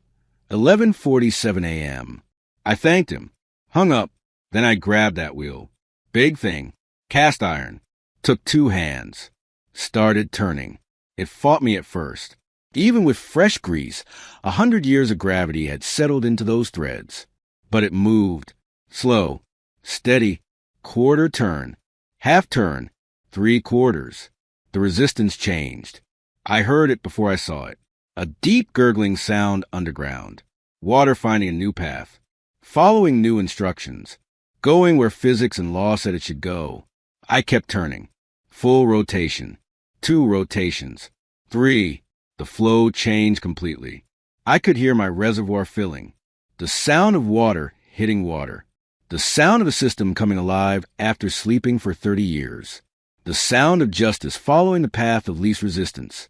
11:47 a.m. I thanked him. Hung up. Then I grabbed that wheel. Big thing. Cast iron. Took 2 hands. Started turning. It fought me at first. Even with fresh grease, 100 years of gravity had settled into those threads. But it moved. Slow. Steady. Quarter turn. Half turn. 3/4. The resistance changed. I heard it before I saw it. A deep gurgling sound underground. Water finding a new path. Following new instructions. Going where physics and law said it should go. I kept turning. Full rotation. 2 rotations. 3. The flow changed completely. I could hear my reservoir filling. The sound of water hitting water. The sound of a system coming alive after sleeping for 30 years. The sound of justice following the path of least resistance.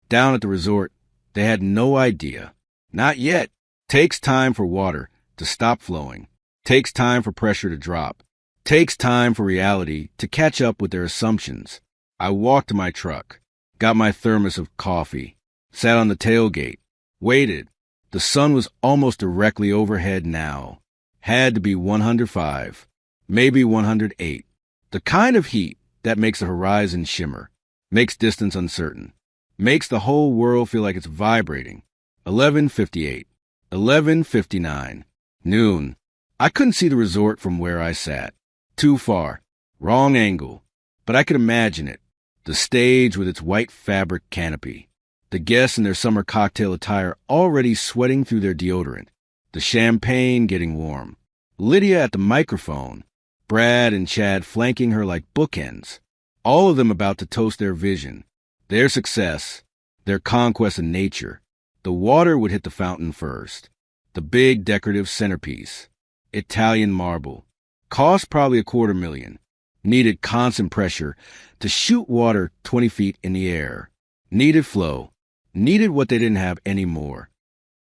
Down at the resort, they had no idea. Not yet. Takes time for water to stop flowing. Takes time for pressure to drop. Takes time for reality to catch up with their assumptions. I walked to my truck, got my thermos of coffee, sat on the tailgate, waited. The sun was almost directly overhead now. Had to be 105, maybe 108. The kind of heat that makes the horizon shimmer, makes distance uncertain, makes the whole world feel like it's vibrating. 11:58, 11:59, noon. I couldn't see the resort from where I sat. Too far. Wrong angle. But I could imagine it. The stage with its white fabric canopy. The guests in their summer cocktail attire already sweating through their deodorant. The champagne getting warm. Lydia at the microphone. Brad and Chad flanking her like bookends. All of them about to toast their vision. Their success. Their conquest of nature. The water would hit the fountain first. The big decorative centerpiece. Italian marble. Cost probably $250,000. Needed constant pressure to shoot water 20 feet in the air. Needed flow. Needed what they didn't have anymore.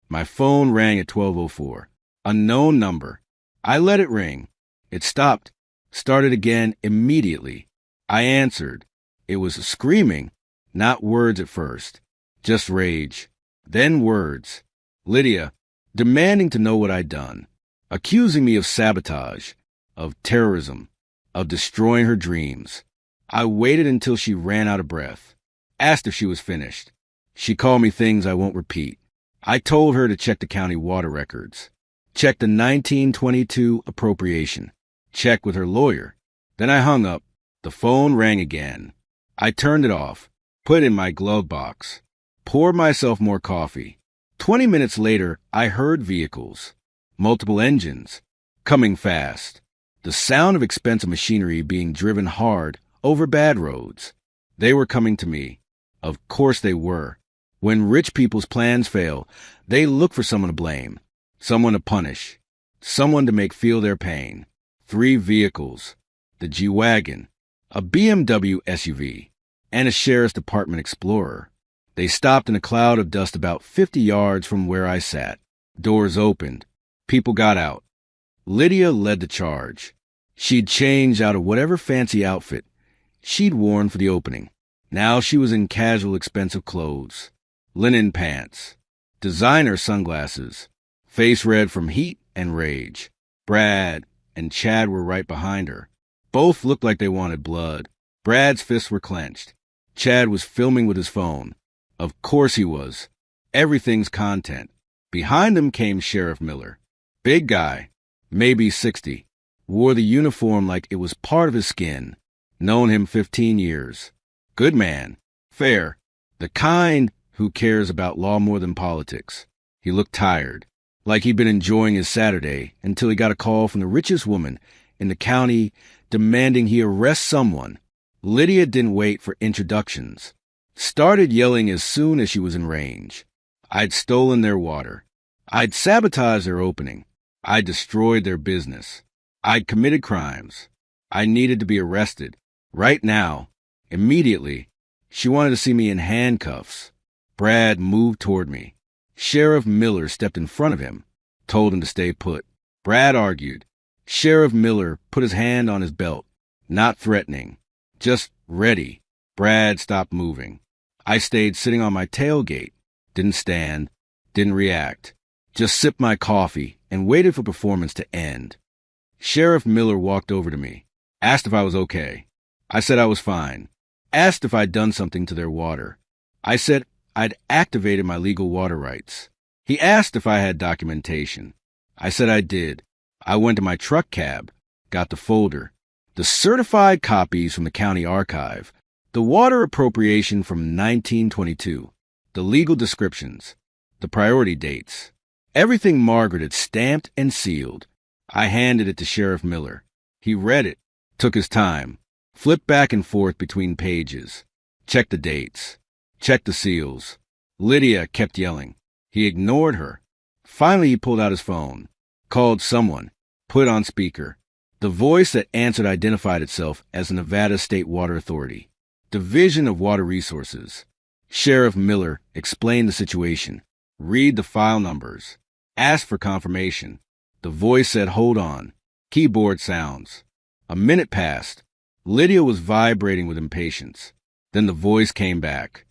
My phone rang at 12:04. Unknown number. I let it ring. It stopped, started again immediately. I answered. It was screaming, not words at first, just rage. Then words. Lydia, demanding to know what I'd done, accusing me of sabotage, of terrorism, of destroying her dreams. I waited until she ran out of breath, asked if she was finished. She called me things I won't repeat. I told her to check the county water records, check the 1922 appropriation, check with her lawyer. Then I hung up. The phone rang again. I turned it off, put it in my glove box, poured myself more coffee. 20 minutes later, I heard vehicles, multiple engines, coming fast. The sound of expensive machinery being driven hard over bad roads. They were coming to me. Of course they were. When rich people's plans fail, they look for someone to blame, someone to punish, someone to make feel their pain. 3 vehicles, the G-Wagon, a BMW SUV, and a Sheriff's Department Explorer. They stopped in a cloud of dust about 50 yards from where I sat. Doors opened. People got out. Lydia led the charge. She'd changed out of whatever fancy outfit she'd worn for the opening. Now she was in casual, expensive clothes, linen pants, designer sunglasses, face red from heat and rage. Brad and Chad were right behind her. Both looked like they wanted blood. Brad's fists were clenched. Chad was filming with his phone. Of course he was. Everything's content. Behind him came Sheriff Miller. Big guy, maybe 60. Wore the uniform like it was part of his skin. Known him 15 years. Good man. Fair. The kind who cares about law more than politics. He looked tired, like he'd been enjoying his Saturday until he got a call from the richest woman in the county demanding he arrest someone. Lydia didn't wait for introductions. Started yelling as soon as she was in range. I'd stolen their water. I'd sabotaged their opening. I'd destroyed their business. I'd committed crimes. I needed to be arrested. Right now. Immediately. She wanted to see me in handcuffs. Brad moved toward me. Sheriff Miller stepped in front of him, told him to stay put. Brad argued. Sheriff Miller put his hand on his belt, not threatening, just ready. Brad stopped moving. I stayed sitting on my tailgate, didn't stand, didn't react, just sipped my coffee and waited for performance to end. Sheriff Miller walked over to me, asked if I was okay. I said I was fine, asked if I'd done something to their water. I said I'd activated my legal water rights. He asked if I had documentation. I said I did. I went to my truck cab, got the folder, the certified copies from the county archive, the water appropriation from 1922, the legal descriptions, the priority dates, everything Margaret had stamped and sealed. I handed it to Sheriff Miller. He read it, took his time, flipped back and forth between pages, checked the dates, checked the seals. Lydia kept yelling. He ignored her. Finally, he pulled out his phone, called someone, put it on speaker. The voice that answered identified itself as the Nevada State Water Authority, Division of Water Resources. Sheriff Miller explained the situation, read the file numbers, asked for confirmation. The voice said, "Hold on." Keyboard sounds. A minute passed. Lydia was vibrating with impatience. Then the voice came back.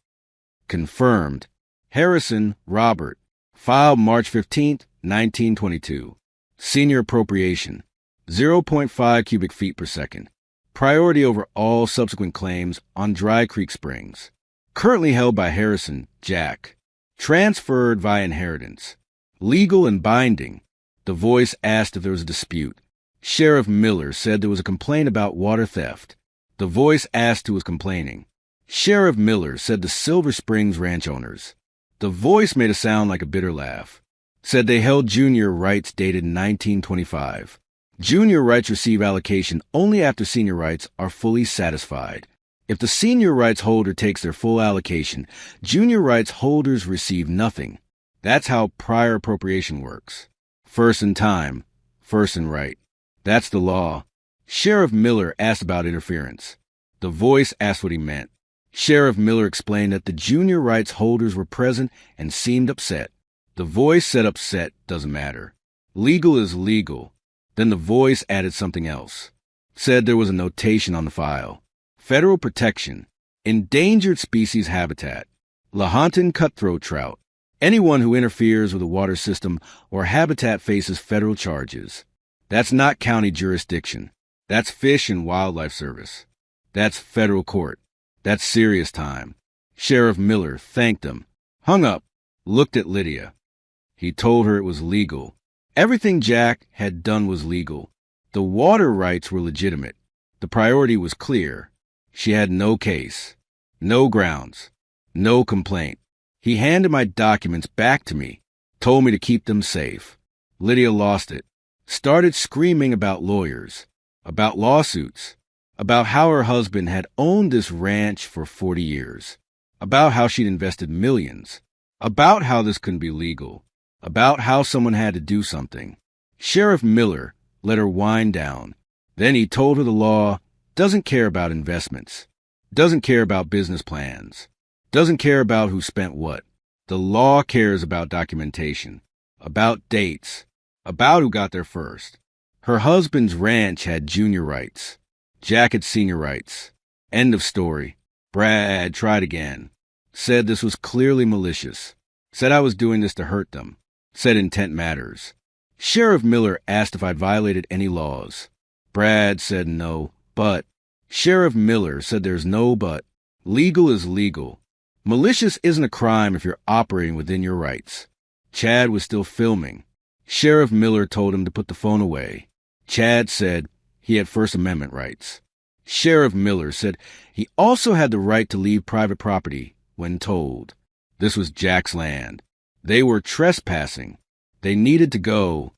Confirmed. Harrison, Robert. Filed March 15th, 1922. Senior appropriation. 0.5 cubic feet per second. Priority over all subsequent claims on Dry Creek Springs. Currently held by Harrison, Jack. Transferred via inheritance. Legal and binding. The voice asked if there was a dispute. Sheriff Miller said there was a complaint about water theft. The voice asked who was complaining. Sheriff Miller said the Silver Springs ranch owners. The voice made a sound like a bitter laugh. Said they held junior rights dated 1925. Junior rights receive allocation only after senior rights are fully satisfied. If the senior rights holder takes their full allocation, junior rights holders receive nothing. That's how prior appropriation works. First in time, first in right. That's the law. Sheriff Miller asked about interference. The voice asked what he meant. Sheriff Miller explained that the junior rights holders were present and seemed upset. The voice said upset doesn't matter. Legal is legal. Then the voice added something else. Said there was a notation on the file. Federal protection. Endangered species habitat. Lahontan cutthroat trout. Anyone who interferes with a water system or habitat faces federal charges. That's not county jurisdiction. That's Fish and Wildlife Service. That's federal court. That's serious time. Sheriff Miller thanked him, hung up, looked at Lydia. He told her it was legal. Everything Jack had done was legal. The water rights were legitimate. The priority was clear. She had no case, no grounds, no complaint. He handed my documents back to me, told me to keep them safe. Lydia lost it, started screaming about lawyers, about lawsuits, about how her husband had owned this ranch for 40 years, about how she'd invested millions, about how this couldn't be legal, about how someone had to do something. Sheriff Miller let her wind down. Then he told her the law doesn't care about investments, doesn't care about business plans, doesn't care about who spent what. The law cares about documentation, about dates, about who got there first. Her husband's ranch had junior rights. Jack had senior rights. End of story. Brad tried again. Said this was clearly malicious. Said I was doing this to hurt them. Said intent matters. Sheriff Miller asked if I'd violated any laws. Brad said no, but. Sheriff Miller said there's no but. Legal is legal. Malicious isn't a crime if you're operating within your rights. Chad was still filming. Sheriff Miller told him to put the phone away. Chad said he had First Amendment rights. Sheriff Miller said he also had the right to leave private property when told. This was Jack's land. They were trespassing. They needed to go.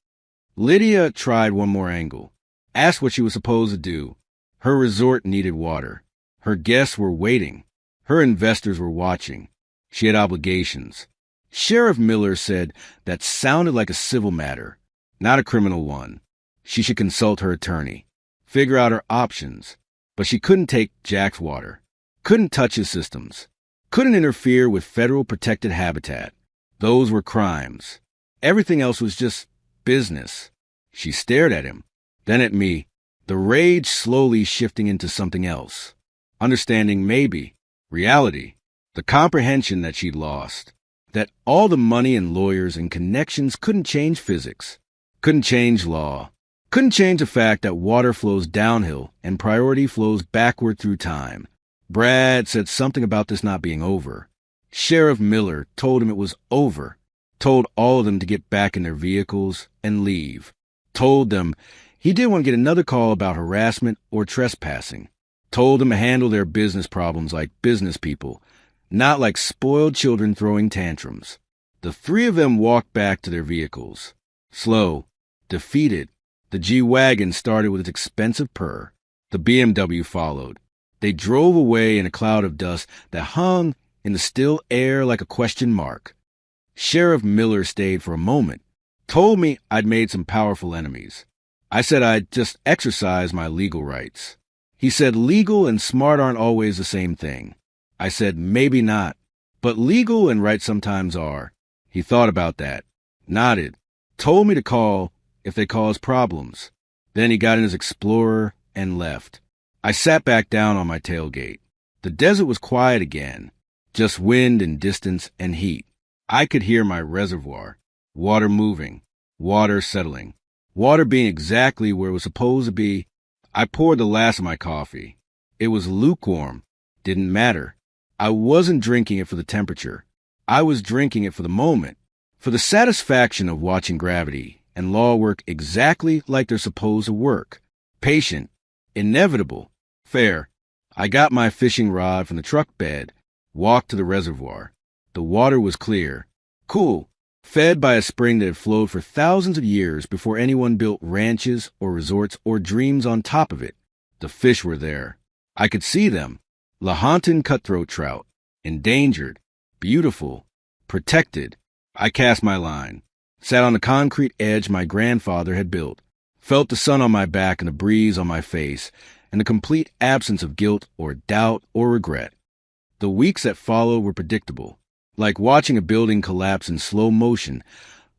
Lydia tried one more angle. Asked what she was supposed to do. Her resort needed water. Her guests were waiting. Her investors were watching. She had obligations. Sheriff Miller said that sounded like a civil matter, not a criminal one. She should consult her attorney, figure out her options, but she couldn't take Jack's water, couldn't touch his systems, couldn't interfere with federal protected habitat. Those were crimes. Everything else was just business. She stared at him, then at me, the rage slowly shifting into something else. Understanding maybe, reality, the comprehension that she'd lost, that all the money and lawyers and connections couldn't change physics, couldn't change law, couldn't change the fact that water flows downhill and priority flows backward through time. Brad said something about this not being over. Sheriff Miller told him it was over, told all of them to get back in their vehicles and leave, told them he didn't want to get another call about harassment or trespassing, told them to handle their business problems like business people, not like spoiled children throwing tantrums. The three of them walked back to their vehicles. Slow, defeated. The G-Wagon started with its expensive purr. The BMW followed. They drove away in a cloud of dust that hung in the still air like a question mark. Sheriff Miller stayed for a moment, told me I'd made some powerful enemies. I said I'd just exercised my legal rights. He said legal and smart aren't always the same thing. I said maybe not, but legal and right sometimes are. He thought about that, nodded, told me to call if they cause problems. Then he got in his Explorer and left. I sat back down on my tailgate. The desert was quiet again, just wind and distance and heat. I could hear my reservoir, water moving, water settling, water being exactly where it was supposed to be. I poured the last of my coffee. It was lukewarm, didn't matter. I wasn't drinking it for the temperature. I was drinking it for the moment, for the satisfaction of watching gravity and law work exactly like they're supposed to work. Patient, inevitable, fair. I got my fishing rod from the truck bed, walked to the reservoir. The water was clear, cool, fed by a spring that had flowed for thousands of years before anyone built ranches or resorts or dreams on top of it. The fish were there. I could see them. Lahontan cutthroat trout, endangered, beautiful, protected. I cast my line, sat on the concrete edge my grandfather had built, felt the sun on my back and the breeze on my face, and the complete absence of guilt or doubt or regret. The weeks that followed were predictable, like watching a building collapse in slow motion.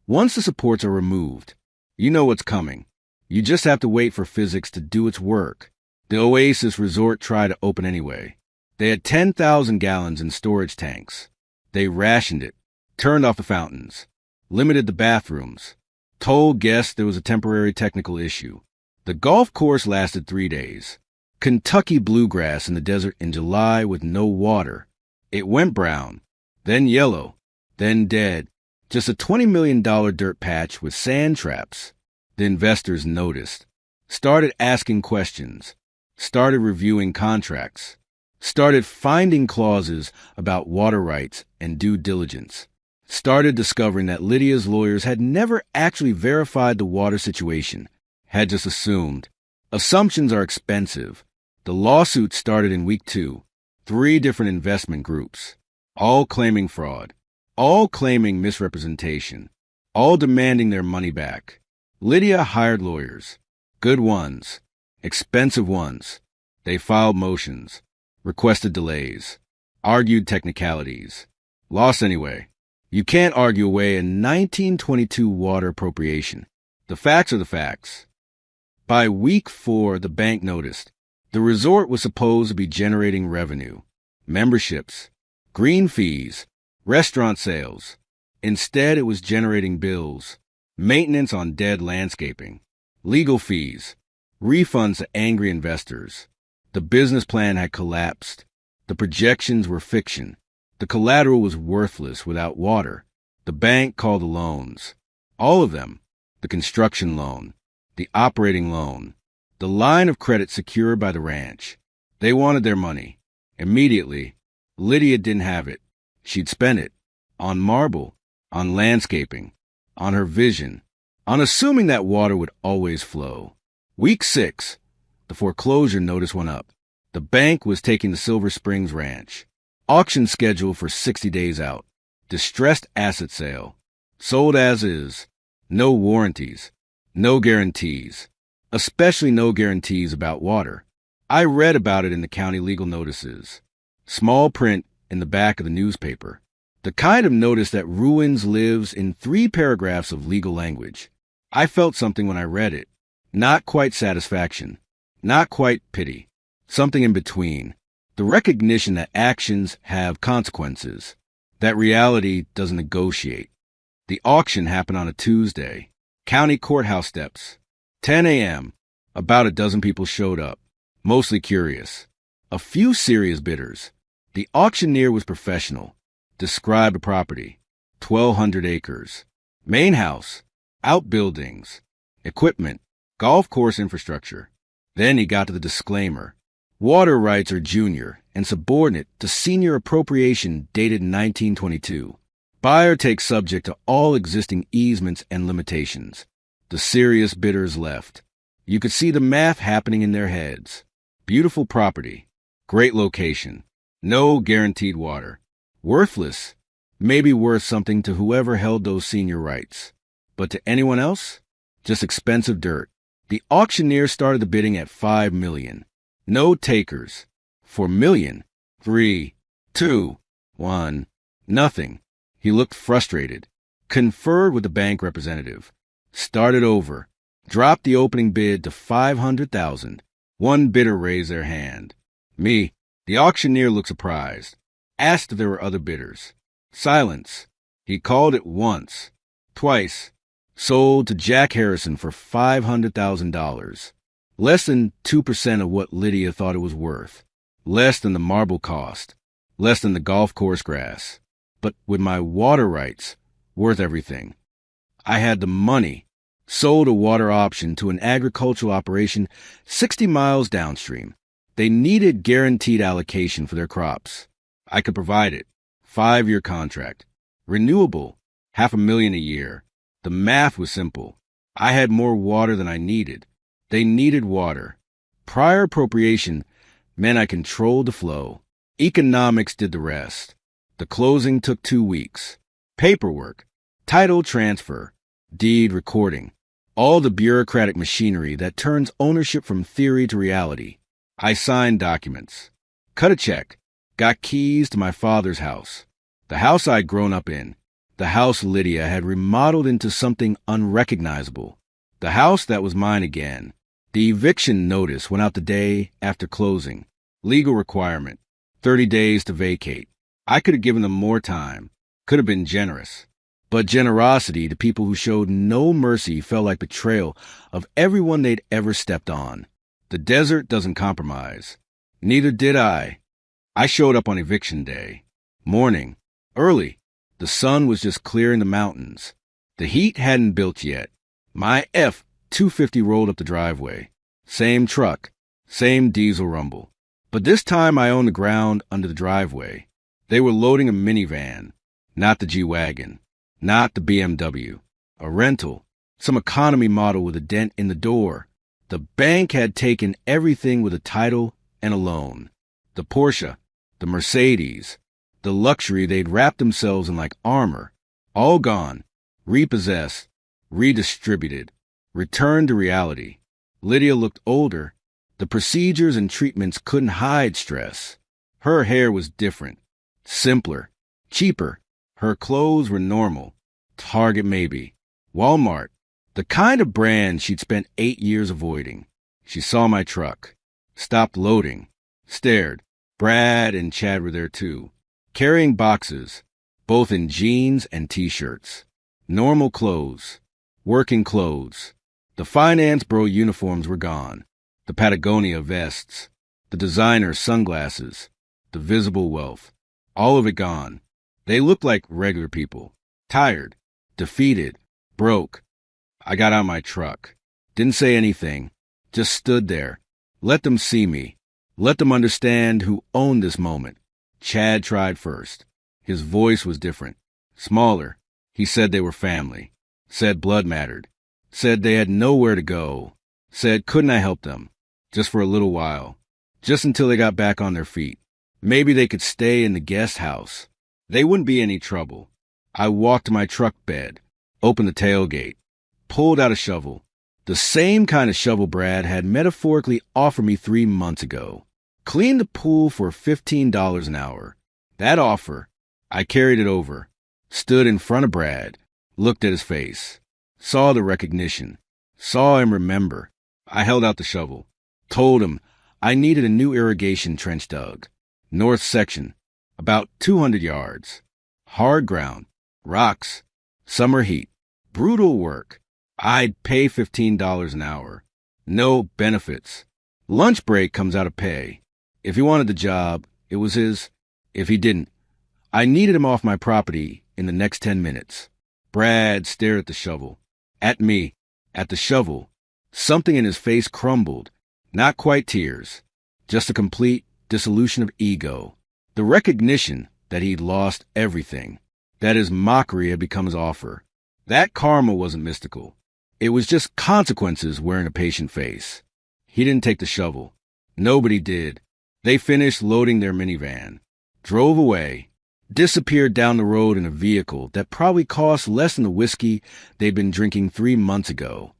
Once the supports are removed, you know what's coming. You just have to wait for physics to do its work. The Oasis Resort tried to open anyway. They had 10,000 gallons in storage tanks. They rationed it, turned off the fountains, limited the bathrooms, told guests there was a temporary technical issue. The golf course lasted 3 days. Kentucky bluegrass in the desert in July with no water. It went brown, then yellow, then dead. Just a $20 million dirt patch with sand traps. The investors noticed, started asking questions, started reviewing contracts, started finding clauses about water rights and due diligence, started discovering that Lydia's lawyers had never actually verified the water situation, had just assumed. Assumptions are expensive. The lawsuit started in week 2, 3 different investment groups, all claiming fraud, all claiming misrepresentation, all demanding their money back. Lydia hired lawyers, good ones, expensive ones. They filed motions, requested delays, argued technicalities, lost anyway. You can't argue away a 1922 water appropriation. The facts are the facts. By week 4, the bank noticed the resort was supposed to be generating revenue, memberships, green fees, restaurant sales. Instead, it was generating bills, maintenance on dead landscaping, legal fees, refunds to angry investors. The business plan had collapsed. The projections were fiction. The collateral was worthless without water. The bank called the loans. All of them. The construction loan, the operating loan, the line of credit secured by the ranch. They wanted their money. Immediately. Lydia didn't have it. She'd spent it. On marble, on landscaping, on her vision, on assuming that water would always flow. Week 6, the foreclosure notice went up. The bank was taking the Silver Springs Ranch. Auction scheduled for 60 days out. Distressed asset sale. Sold as is. No warranties. No guarantees. Especially no guarantees about water. I read about it in the county legal notices. Small print in the back of the newspaper. The kind of notice that ruins lives in 3 paragraphs of legal language. I felt something when I read it. Not quite satisfaction. Not quite pity. Something in between. The recognition that actions have consequences. That reality doesn't negotiate. The auction happened on a Tuesday. County courthouse steps. 10 a.m. About a dozen people showed up. Mostly curious. A few serious bidders. The auctioneer was professional. Described a property. 1,200 acres. Main house. Outbuildings. Equipment. Golf course infrastructure. Then he got to the disclaimer. Water rights are junior and subordinate to senior appropriation dated in 1922. Buyer takes subject to all existing easements and limitations. The serious bidders left. You could see the math happening in their heads. Beautiful property. Great location. No guaranteed water. Worthless. Maybe worth something to whoever held those senior rights. But to anyone else? Just expensive dirt. The auctioneer started the bidding at $5 million. No takers. $4 million. 3, 2, 1. Nothing. He looked frustrated. Conferred with the bank representative. Started over. Dropped the opening bid to $500,000. One bidder raised their hand. Me. The auctioneer looked surprised. Asked if there were other bidders. Silence. He called it once. Twice. Sold to Jack Harrison for $500,000. Less than 2% of what Lydia thought it was worth. Less than the marble cost. Less than the golf course grass. But with my water rights, worth everything. I had the money. Sold a water option to an agricultural operation 60 miles downstream. They needed guaranteed allocation for their crops. I could provide it. 5-year contract. Renewable. $500,000 a year. The math was simple. I had more water than I needed. They needed water. Prior appropriation meant I controlled the flow. Economics did the rest. The closing took 2 weeks. Paperwork. Title transfer. Deed recording. All the bureaucratic machinery that turns ownership from theory to reality. I signed documents. Cut a check. Got keys to my father's house. The house I'd grown up in. The house Lydia had remodeled into something unrecognizable. The house that was mine again. The eviction notice went out the day after closing. Legal requirement, 30 days to vacate. I could have given them more time, could have been generous. But generosity to people who showed no mercy felt like betrayal of everyone they'd ever stepped on. The desert doesn't compromise. Neither did I. I showed up on eviction day. Morning. Early. The sun was just clearing the mountains. The heat hadn't built yet. My F-250 rolled up the driveway. Same truck. Same diesel rumble. But this time I owned the ground under the driveway. They were loading a minivan. Not the G-Wagon. Not the BMW. A rental. Some economy model with a dent in the door. The bank had taken everything with a title and a loan. The Porsche. The Mercedes. The luxury they'd wrapped themselves in like armor. All gone. Repossessed. Redistributed. Returned to reality. Lydia looked older. The procedures and treatments couldn't hide stress. Her hair was different. Simpler. Cheaper. Her clothes were normal. Target maybe. Walmart. The kind of brand she'd spent 8 years avoiding. She saw my truck. Stopped loading. Stared. Brad and Chad were there too. Carrying boxes. Both in jeans and t-shirts. Normal clothes. Working clothes. The finance bro uniforms were gone. The Patagonia vests. The designer sunglasses. The visible wealth. All of it gone. They looked like regular people. Tired. Defeated. Broke. I got out of my truck. Didn't say anything. Just stood there. Let them see me. Let them understand who owned this moment. Chad tried first. His voice was different. Smaller. He said they were family. Said blood mattered. Said they had nowhere to go. Said couldn't I help them? Just for a little while. Just until they got back on their feet. Maybe they could stay in the guest house. They wouldn't be any trouble. I walked to my truck bed. Opened the tailgate. Pulled out a shovel. The same kind of shovel Brad had metaphorically offered me 3 months ago. Cleaned the pool for $15 an hour. That offer. I carried it over. Stood in front of Brad. Looked at his face. Saw the recognition. Saw him remember. I held out the shovel. Told him I needed a new irrigation trench dug. North section. About 200 yards. Hard ground. Rocks. Summer heat. Brutal work. I'd pay $15 an hour. No benefits. Lunch break comes out of pay. If he wanted the job, it was his. If he didn't, I needed him off my property in the next 10 minutes. Brad stared at the shovel. At me. At the shovel. Something in his face crumbled. Not quite tears. Just a complete dissolution of ego. The recognition that he'd lost everything. That his mockery had become his offer. That karma wasn't mystical. It was just consequences wearing a patient face. He didn't take the shovel. Nobody did. They finished loading their minivan. Drove away. Disappeared down the road in a vehicle that probably cost less than the whiskey they'd been drinking 3 months ago.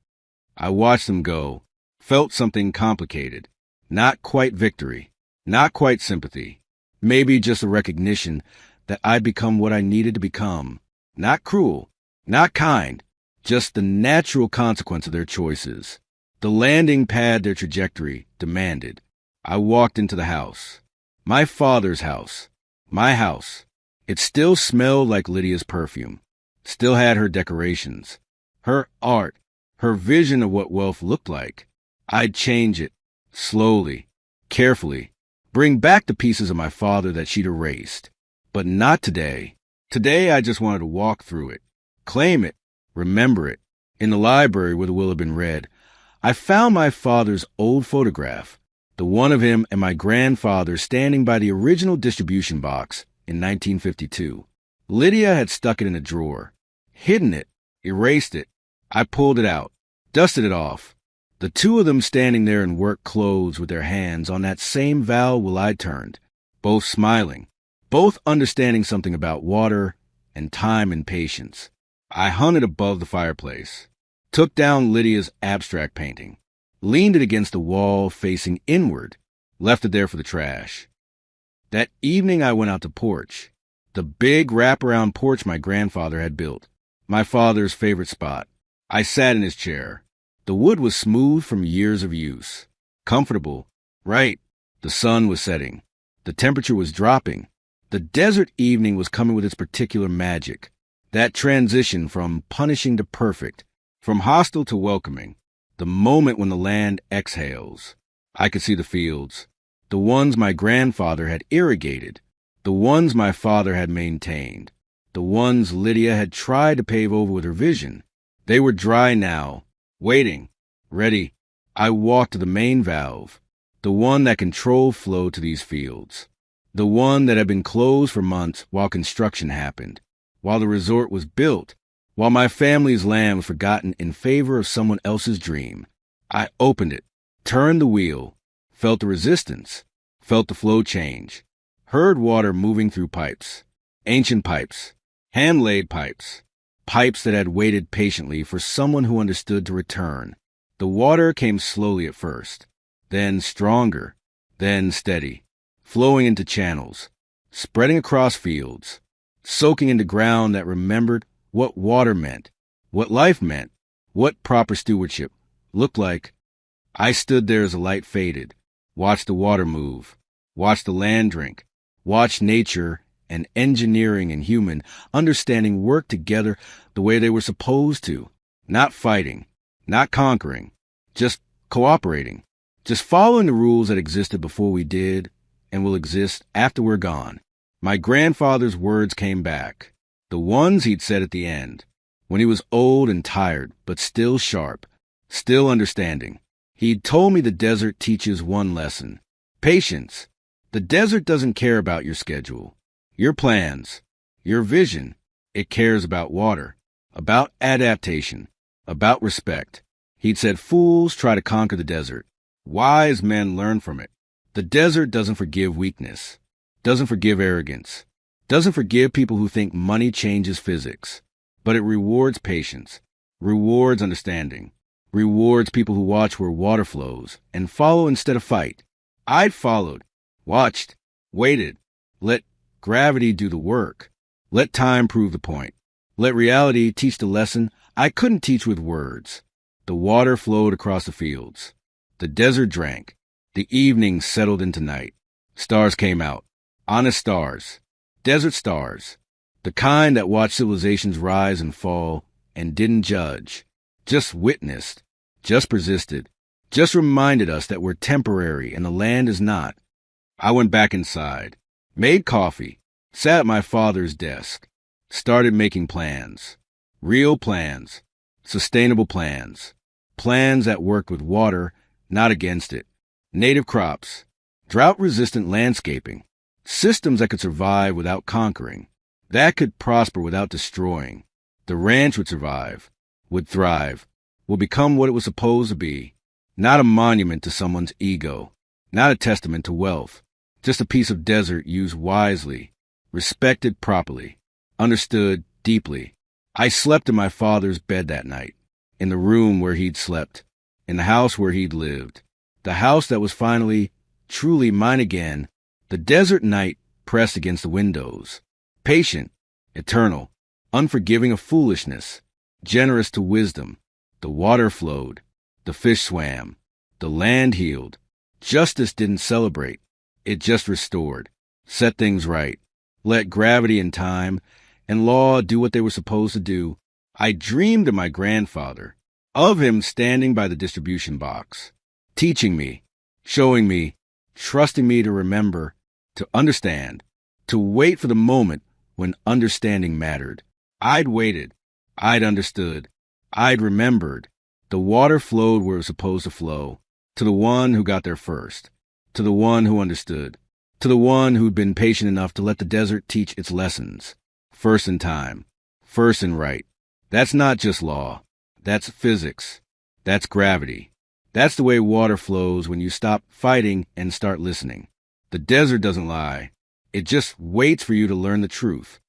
I watched them go. Felt something complicated. Not quite victory. Not quite sympathy. Maybe just a recognition that I'd become what I needed to become. Not cruel. Not kind. Just the natural consequence of their choices. The landing pad their trajectory demanded. I walked into the house. My father's house. My house. It still smelled like Lydia's perfume. Still had her decorations. Her art. Her vision of what wealth looked like. I'd change it. Slowly. Carefully. Bring back the pieces of my father that she'd erased. But not today. Today I just wanted to walk through it. Claim it. Remember it. In the library where the will had been read, I found my father's old photograph. The one of him and my grandfather standing by the original distribution box in 1952. Lydia had stuck it in a drawer. Hidden it. Erased it. I pulled it out. Dusted it off. The two of them standing there in work clothes with their hands on that same valve I turned. Both smiling. Both understanding something about water and time and patience. I hung it above the fireplace. Took down Lydia's abstract painting. Leaned it against the wall facing inward. Left it there for the trash. That evening I went out to porch. The big wraparound porch my grandfather had built. My father's favorite spot. I sat in his chair. The wood was smooth from years of use. Comfortable. Right. The sun was setting. The temperature was dropping. The desert evening was coming with its particular magic. That transition from punishing to perfect, from hostile to welcoming. The moment when the land exhales. I could see the fields. The ones my grandfather had irrigated. The ones my father had maintained. The ones Lydia had tried to pave over with her vision. They were dry now, waiting, ready. I walked to the main valve, the one that controlled flow to these fields, the one that had been closed for months while construction happened, while the resort was built, while my family's land was forgotten in favor of someone else's dream. I opened it, turned the wheel, felt the resistance, felt the flow change, heard water moving through pipes, ancient pipes, hand-laid pipes, pipes that had waited patiently for someone who understood to return. The water came slowly at first, then stronger, then steady, flowing into channels, spreading across fields, soaking into ground that remembered what water meant, what life meant, what proper stewardship looked like. I stood there as the light faded, watched the water move, watched the land drink, watched nature and engineering and human understanding work together the way they were supposed to, not fighting, not conquering, just cooperating, just following the rules that existed before we did and will exist after we're gone. My grandfather's words came back, the ones he'd said at the end, when he was old and tired, but still sharp, still understanding. He'd told me the desert teaches one lesson: patience. The desert doesn't care about your schedule, your plans, your vision. It cares about water, about adaptation, about respect. He'd said fools try to conquer the desert. Wise men learn from it. The desert doesn't forgive weakness, doesn't forgive arrogance, doesn't forgive people who think money changes physics, but it rewards patience, rewards understanding, rewards people who watch where water flows and follow instead of fight. I'd followed, watched, waited, let gravity do the work, let time prove the point, let reality teach the lesson I couldn't teach with words. The water flowed across the fields. The desert drank. The evening settled into night. Stars came out. Honest stars. Desert stars. The kind that watched civilizations rise and fall and didn't judge. Just witnessed. Just persisted. Just reminded us that we're temporary and the land is not. I went back inside. Made coffee. Sat at my father's desk. Started making plans. Real plans. Sustainable plans. Plans that worked with water, not against it. Native crops, drought-resistant landscaping, systems that could survive without conquering, that could prosper without destroying. The ranch would survive, would thrive, would become what it was supposed to be, not a monument to someone's ego, not a testament to wealth, just a piece of desert used wisely, respected properly, understood deeply. I slept in my father's bed that night, in the room where he'd slept, in the house where he'd lived, the house that was finally, truly mine again. The desert night pressed against the windows, patient, eternal, unforgiving of foolishness, generous to wisdom. The water flowed, the fish swam, the land healed. Justice didn't celebrate, it just restored, set things right, let gravity and time and law do what they were supposed to do. I dreamed of my grandfather, of him standing by the distribution box, teaching me, showing me, trusting me to remember, to understand, to wait for the moment when understanding mattered. I'd waited. I'd understood. I'd remembered. The water flowed where it was supposed to flow, to the one who got there first, to the one who understood, to the one who'd been patient enough to let the desert teach its lessons, first in time, first in right. That's not just law. That's physics. That's gravity. That's the way water flows when you stop fighting and start listening. The desert doesn't lie. It just waits for you to learn the truth.